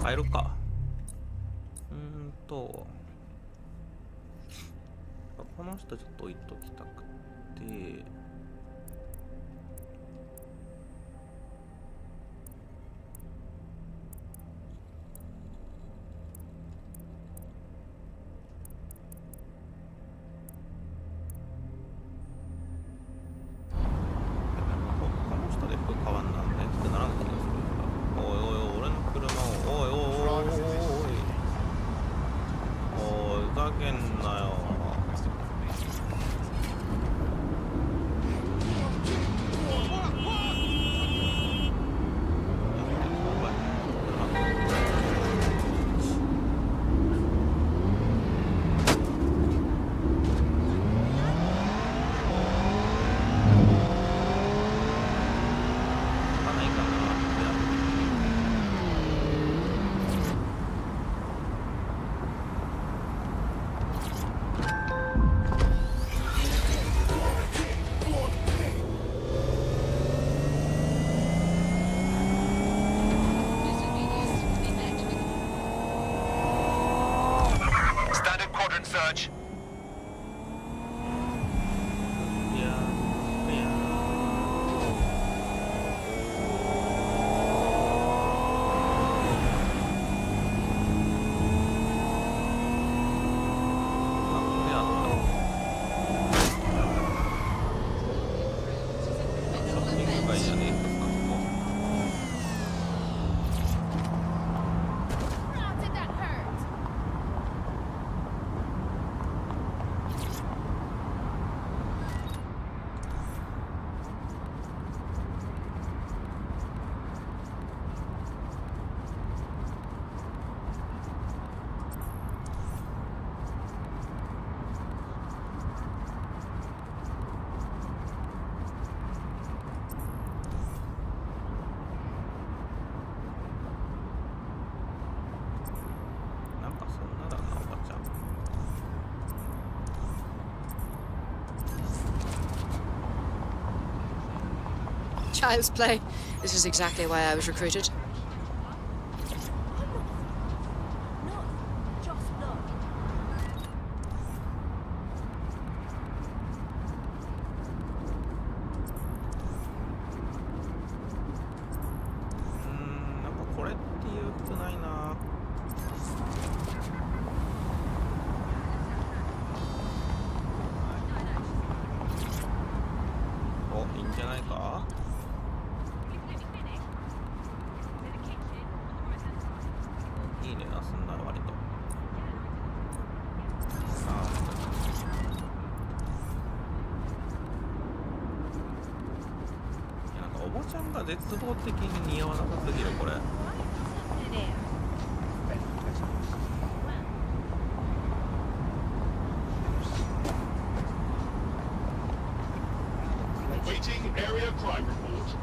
変えるかこの人ちょっと置いときたくてこの人で服変わんなんねってならん気がするからおいおい俺の車をおいおいおいおいおいふざけんなよ Child's play. This is exactly why I was recruited.絶望的に似合わなさすぎるこれ。Waiting area crime report.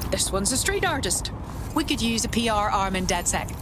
This one's a street artist. We could use a PR arm in DedSec.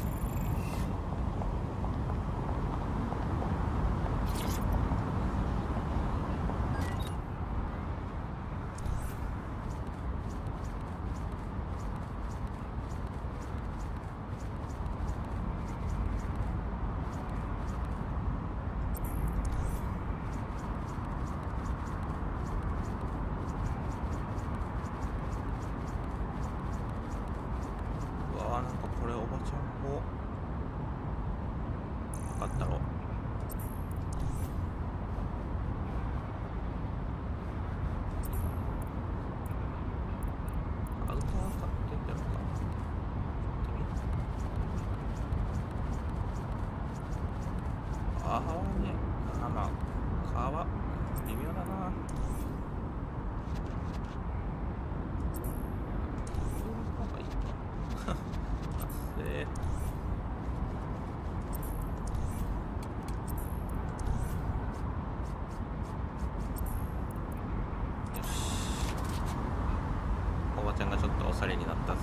ちゃんがちょっとおしゃれになったぜ。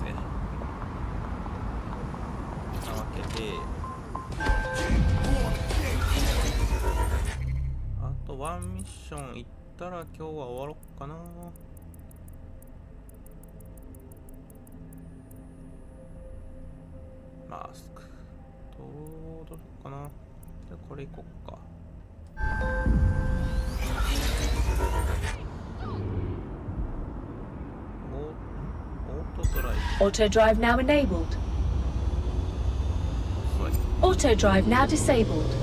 なわけであとワンミッション行ったら今日は終わろっかな。マスクどうしよっかな。じゃあこれ行こっか。Auto drive now enabled. Auto drive now disabled.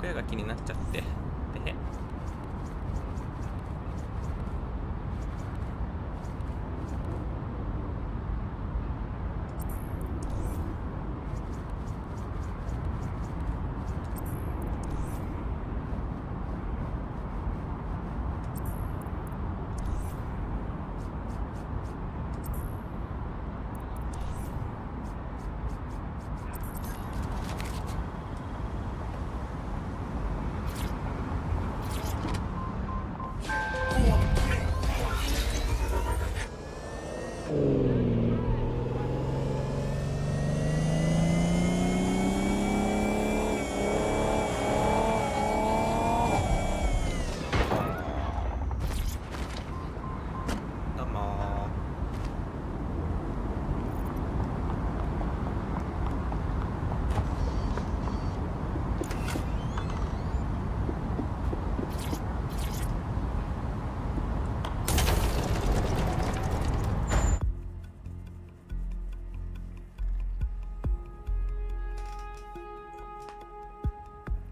屋が気になっちゃって。でへ。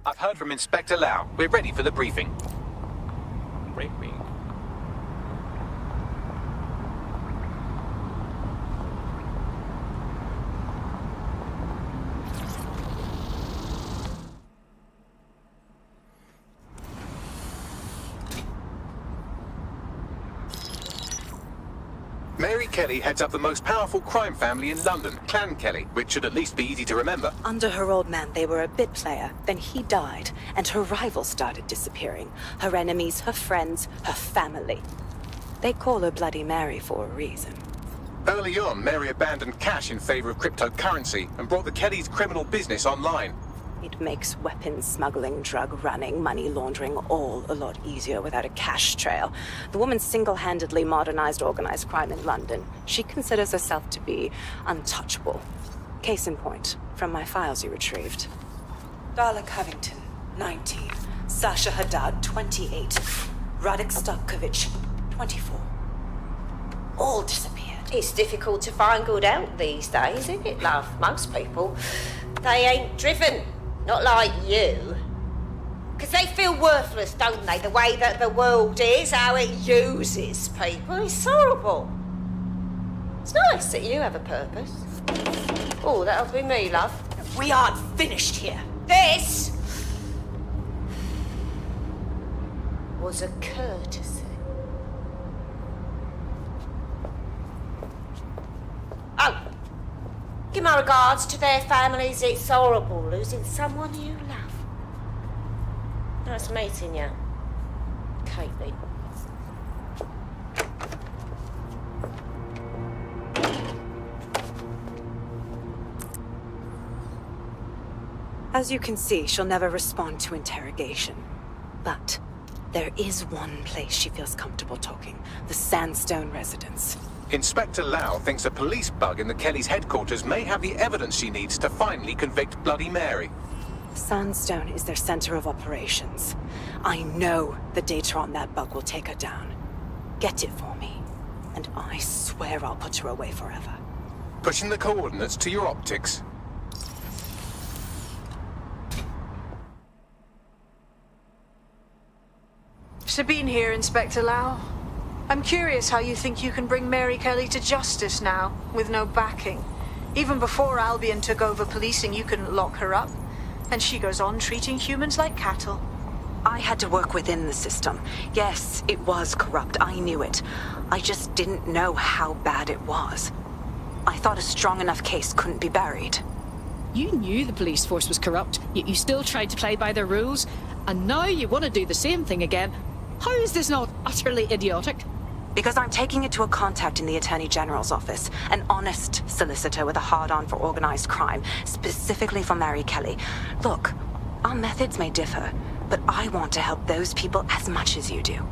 I've heard from Inspector Lau. We're ready for the briefing. Briefing. Mary Kelly heads up the most powerful crime family in London, Clan Kelly, which should at least be easy to remember. Under her old man, they were a bit player. Then he died, and her rivals started disappearing. Her enemies, her friends, her family. They call her Bloody Mary for a reason. Early on, Mary abandoned cash in favor of cryptocurrency and brought the Kellys' criminal business online. It makes weapons smuggling, drug running, money laundering all a lot easier without a cash trail. The woman single-handedly modernized organized crime in London. She considers herself to be untouchable. Case in point, from my files you retrieved. Darla Covington, 19. Sasha Haddad, 28. Radek Stavkovich, 24. All disappeared. It's difficult to find good help these days, isn't it, love? Most people, they ain't driven. Not like you. Because they feel worthless, don't they? The way that the world is, how it uses people. It's horrible. It's nice that you have a purpose. Oh, that'll be me, love. We aren't finished here. This was a courtesy. Oh. Give my regards to their families. It's horrible losing someone you love. Nice meeting you, Caitlin. As you can see, she'll never respond to interrogation. But there is one place she feels comfortable talking. The Sandstone residence. Inspector Lau thinks a police bug in the Kellys' headquarters may have the evidence she needs to finally convict Bloody Mary. Sandstone is their center of operations. I know the data on that bug will take her down. Get it for me, and I swear I'll put her away forever. Pushing the coordinates to your optics. Sabine here, Inspector Lau. I'm curious how you think you can bring Mary Kelly to justice now, with no backing. Even before Albion took over policing, you couldn't lock her up. And she goes on treating humans like cattle. I had to work within the system. Yes, it was corrupt. I knew it. I just didn't know how bad it was. I thought a strong enough case couldn't be buried. You knew the police force was corrupt, yet you still tried to play by their rules, and now you want to do the same thing again. How is this not utterly idiotic? Because I'm taking it to a contact in the Attorney General's office, an honest solicitor with a hard-on for organized crime, specifically for Mary Kelly. Look, our methods may differ, but I want to help those people as much as you do.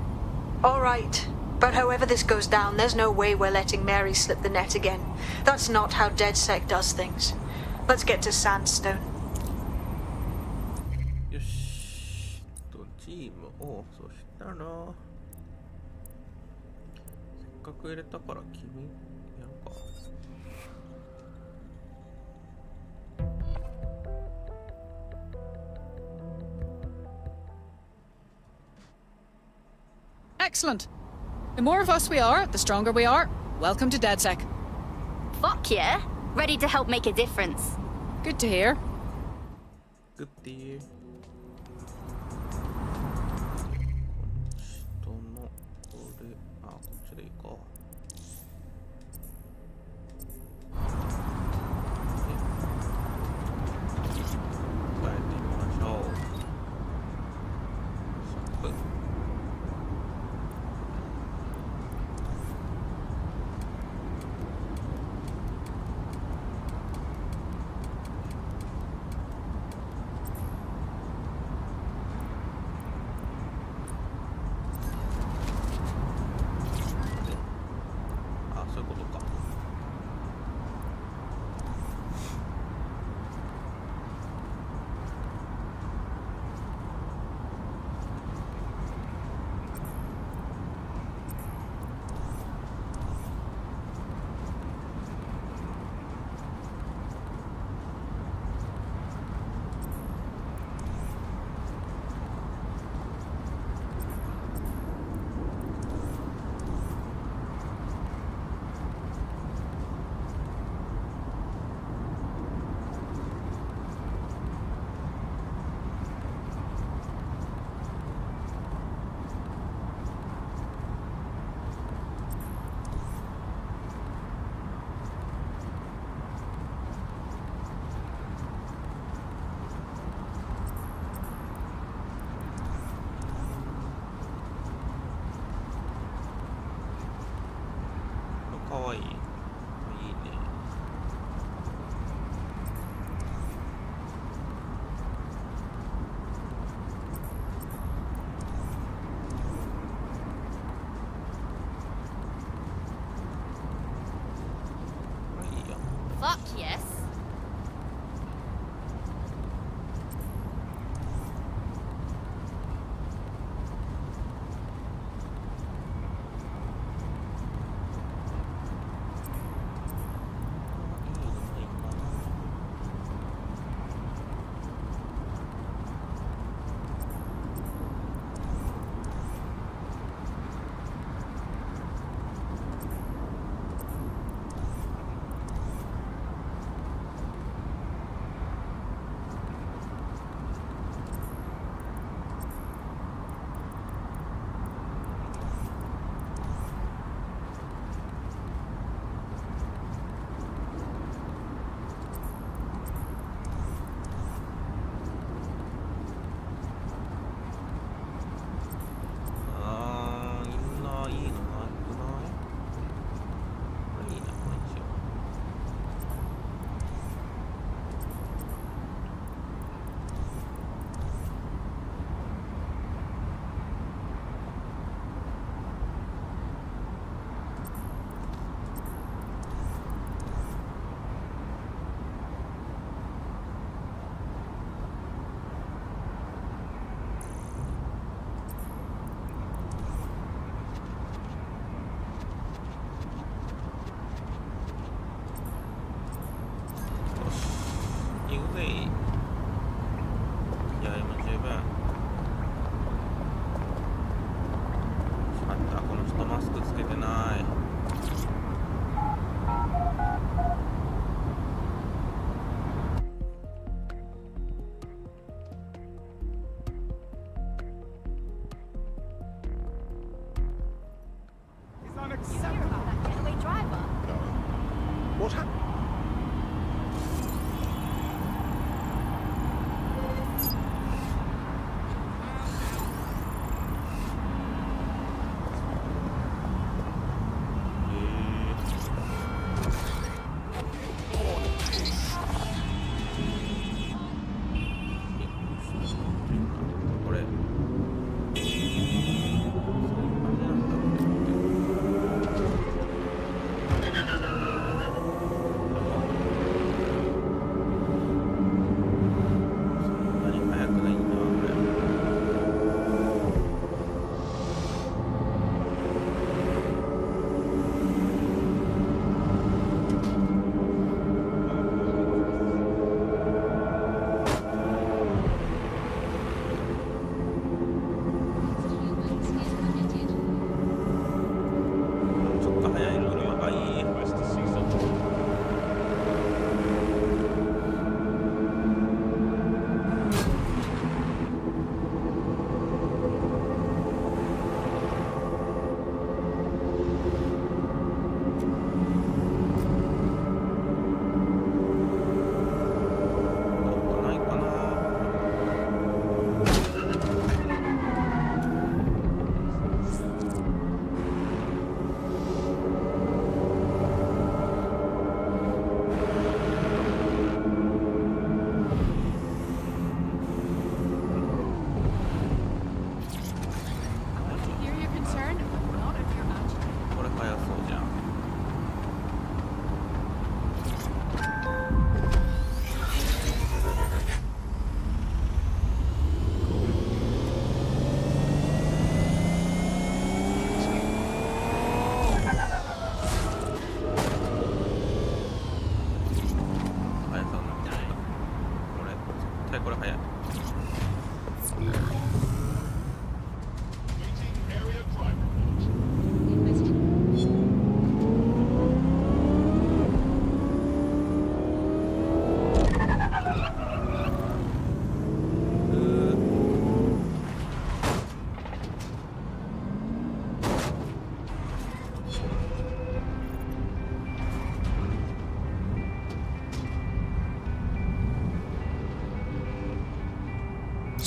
All right. But however this goes down, there's no way we're letting Mary slip the net again. That's not how DedSec does things. Let's get to Sandstone. よし。チームを、そしたら、せっかく入れたから君、やろうか。Excellent. The more of us we are, the stronger we are. Welcome to DedSec. Fuck yeah. Ready to help make a difference. Good to hear. Good to hear. 人のこれ、こっちでいいか。変えてみましょう。シャープ。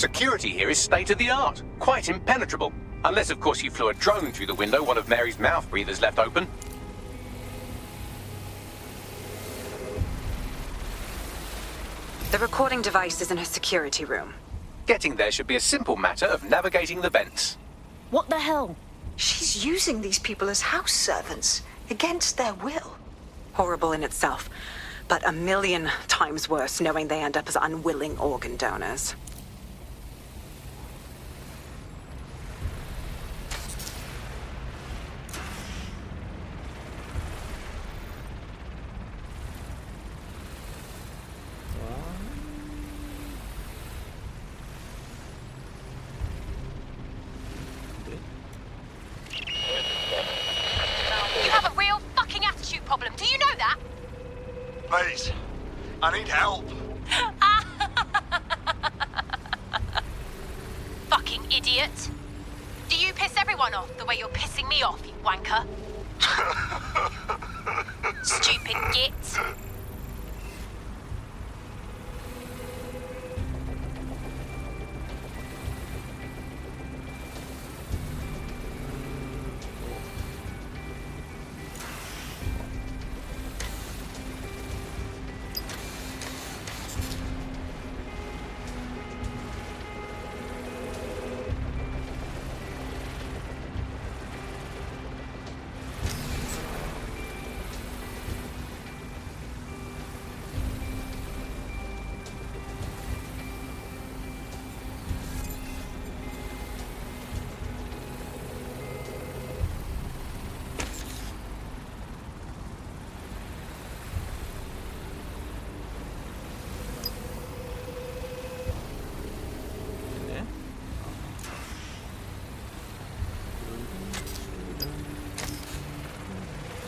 Security here is state-of-the-art, quite impenetrable. Unless, of course, you flew a drone through the window one of Mary's mouth breathers left open. The recording device is in her security room. Getting there should be a simple matter of navigating the vents. What the hell? She's using these people as house servants, against their will. Horrible in itself, but a million times worse knowing they end up as unwilling organ donors. You have a real fucking attitude problem. Do you know that? Please, I need help. Fucking idiot. Do you piss everyone off the way you're pissing me off, you wanker? Stupid git.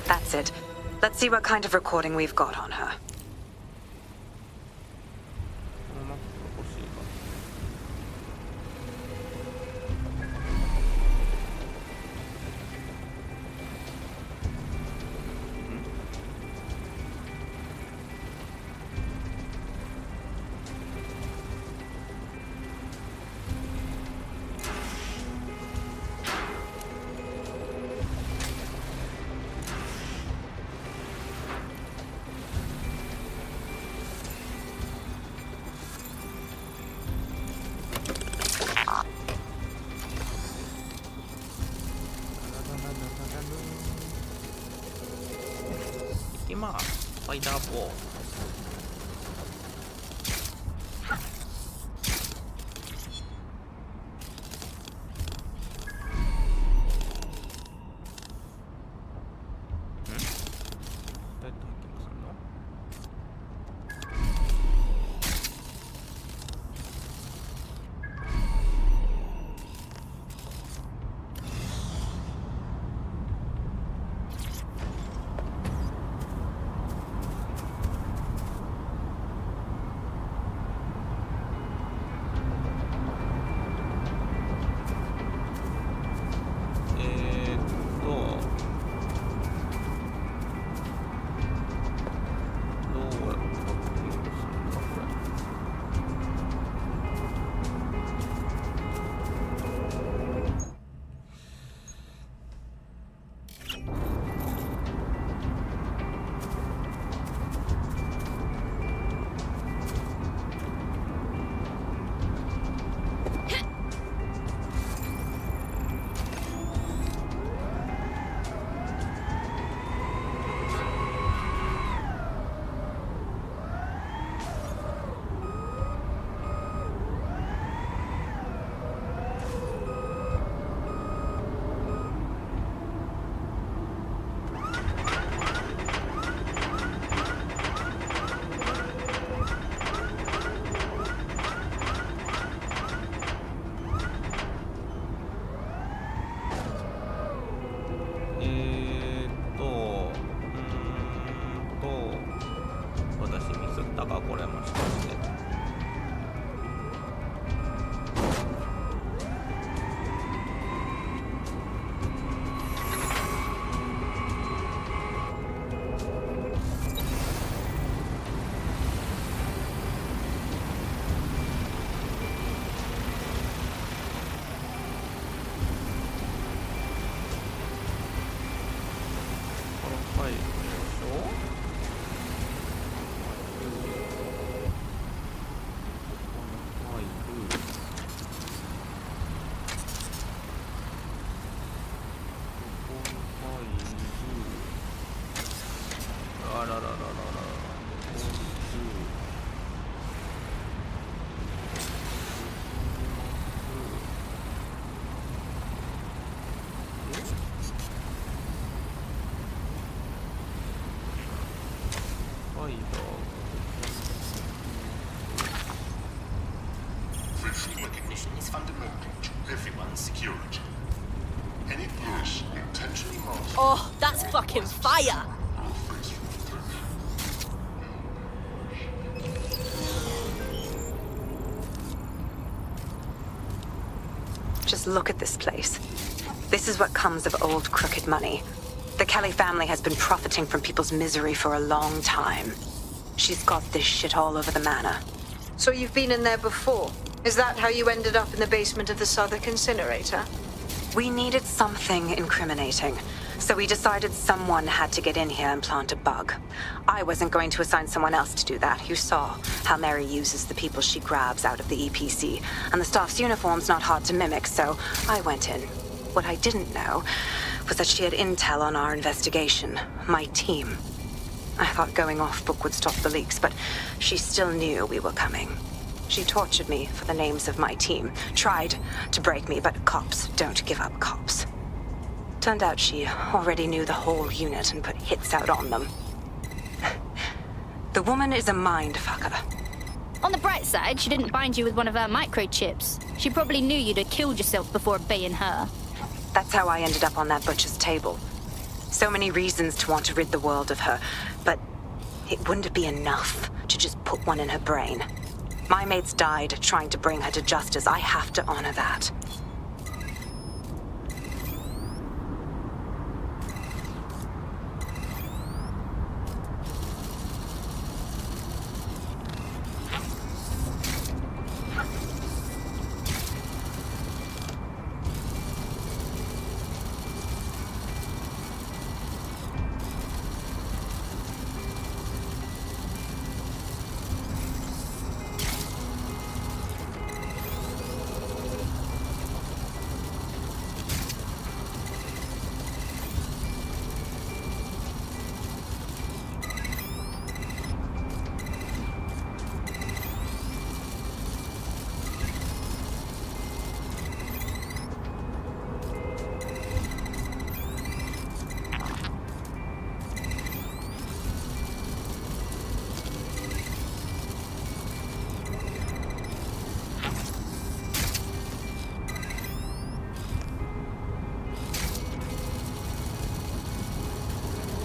That's it. Let's see what kind of recording we've got on her. Pineapple. fundamental to everyone's security. Any place intentionally marked Oh, that's fucking fire! will face threat. Just look at this place. This is what comes of old crooked money. The Kelly family has been profiting from people's misery for a long time. She's got this shit all over the manor. So you've been in there before? Is that how you ended up in the basement of the Southwark incinerator? We needed something incriminating, so we decided someone had to get in here and plant a bug. I wasn't going to assign someone else to do that. You saw how Mary uses the people she grabs out of the EPC, and the staff's uniform's not hard to mimic, so I went in. What I didn't know was that she had intel on our investigation, my team. I thought going off book would stop the leaks, but she still knew we were coming. She tortured me for the names of my team, tried to break me, but cops don't give up cops. Turned out she already knew the whole unit and put hits out on them. The woman is a mindfucker. On the bright side, she didn't bind you with one of her microchips. She probably knew you'd have killed yourself before obeying her. That's how I ended up on that butcher's table. So many reasons to want to rid the world of her, but it wouldn't be enough to just put one in her brain. My mates died trying to bring her to justice. I have to honor that.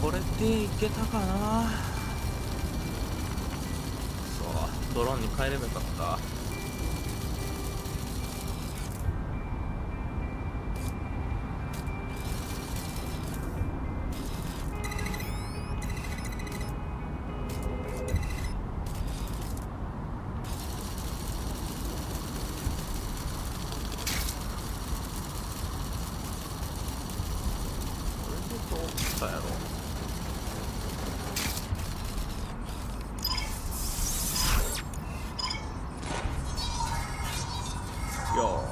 これでいけたかな。そうドローンに帰ればよかった。これでどうしたやろ。よ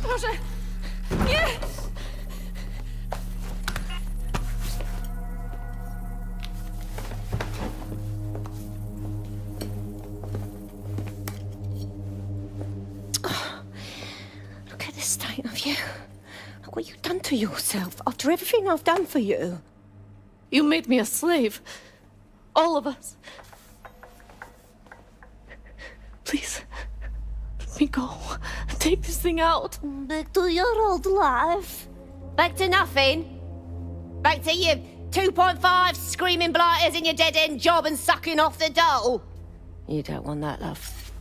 Proszę! Nie! Look at the state of you. Look what you've done to yourself after everything I've done for you. You made me a slave. All of us. Please, let me go. Take this thing out. Back to your old life. Back to nothing. Back to you 2.5 screaming blighters in your dead-end job and sucking off the dole. You don't want that, love.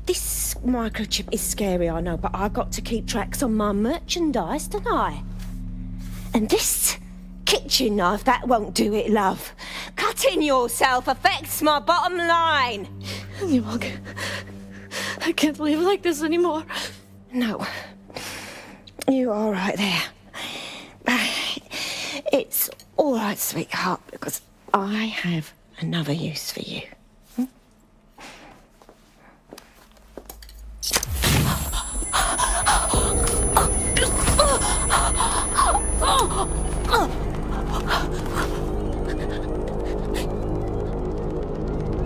This microchip is scary, I know, but I got to keep tracks on my merchandise, don't I? And this kitchen knife, that won't do it, love. Cutting yourself affects my bottom line. I can't live like this anymore. No. You're all right there. It's all right, sweetheart, because I have another use for you.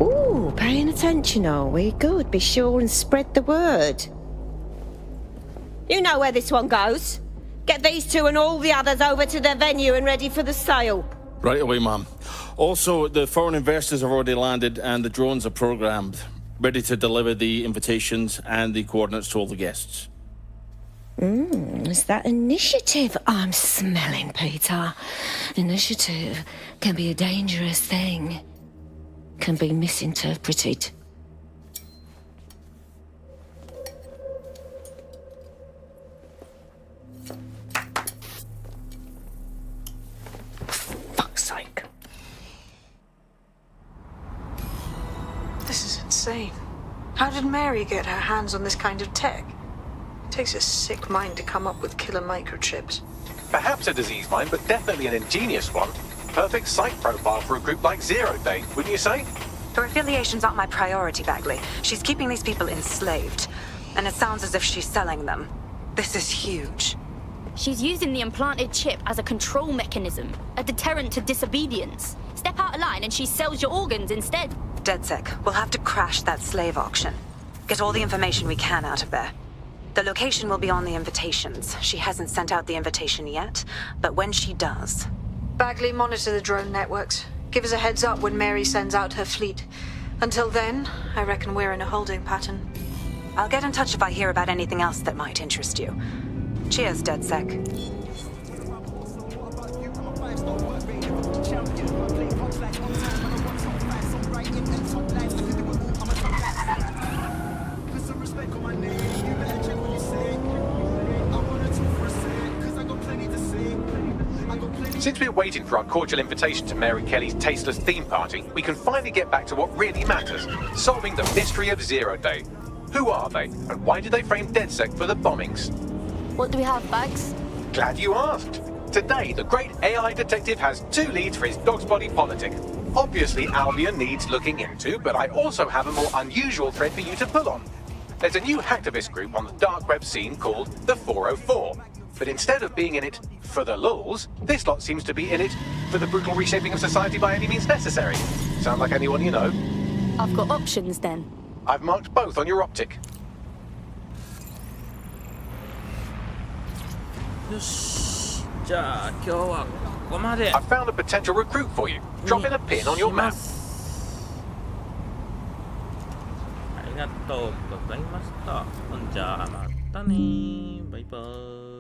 Ooh, paying attention, are we? Good. Be sure and spread the word. You know where this one goes. Get these two and all the others over to the venue and ready for the sale. Right away, ma'am. Also, the foreign investors have already landed and the drones are programmed, ready to deliver the invitations and the coordinates to all the guests. It's that initiative I'm smelling, Peter. Initiative can be a dangerous thing. Can be misinterpreted. Fuck's sake. This is insane. How did Mary get her hands on this kind of tech? It takes a sick mind to come up with killer microchips. Perhaps a disease mind, but definitely an ingenious one. Perfect site profile for a group like Zero Day, wouldn't you say? Her affiliations aren't my priority, Bagley. She's keeping these people enslaved. And it sounds as if she's selling them. This is huge. She's using the implanted chip as a control mechanism, a deterrent to disobedience. Step out of line and she sells your organs instead. DedSec, we'll have to crash that slave auction. Get all the information we can out of there. The location will be on the invitations. She hasn't sent out the invitation yet, but when she does... Bagley, monitor the drone networks. Give us a heads up when Mary sends out her fleet. Until then, I reckon we're in a holding pattern. I'll get in touch if I hear about anything else that might interest you. Cheers, DedSec. Since we're waiting for our cordial invitation to Mary Kelly's tasteless theme party, we can finally get back to what really matters, solving the mystery of Zero Day. Who are they, and why did they frame DedSec for the bombings? What do we have, Bags? Glad you asked. Today, the great AI detective has 2 leads for his dog's body politic. Obviously, Albion needs looking into, but I also have a more unusual thread for you to pull on. There's a new hacktivist group on the dark web scene called the 404. But instead of being in it for the lulz, this lot seems to be in it for the brutal reshaping of society by any means necessary. Sound like anyone you know? I've got options then. I've marked both on your optic. よし、じゃあ今日はここまで。 I found a potential recruit for you. Drop in a pin on your map. ありがとうございました。ほんじゃあまたね。バイバーイ。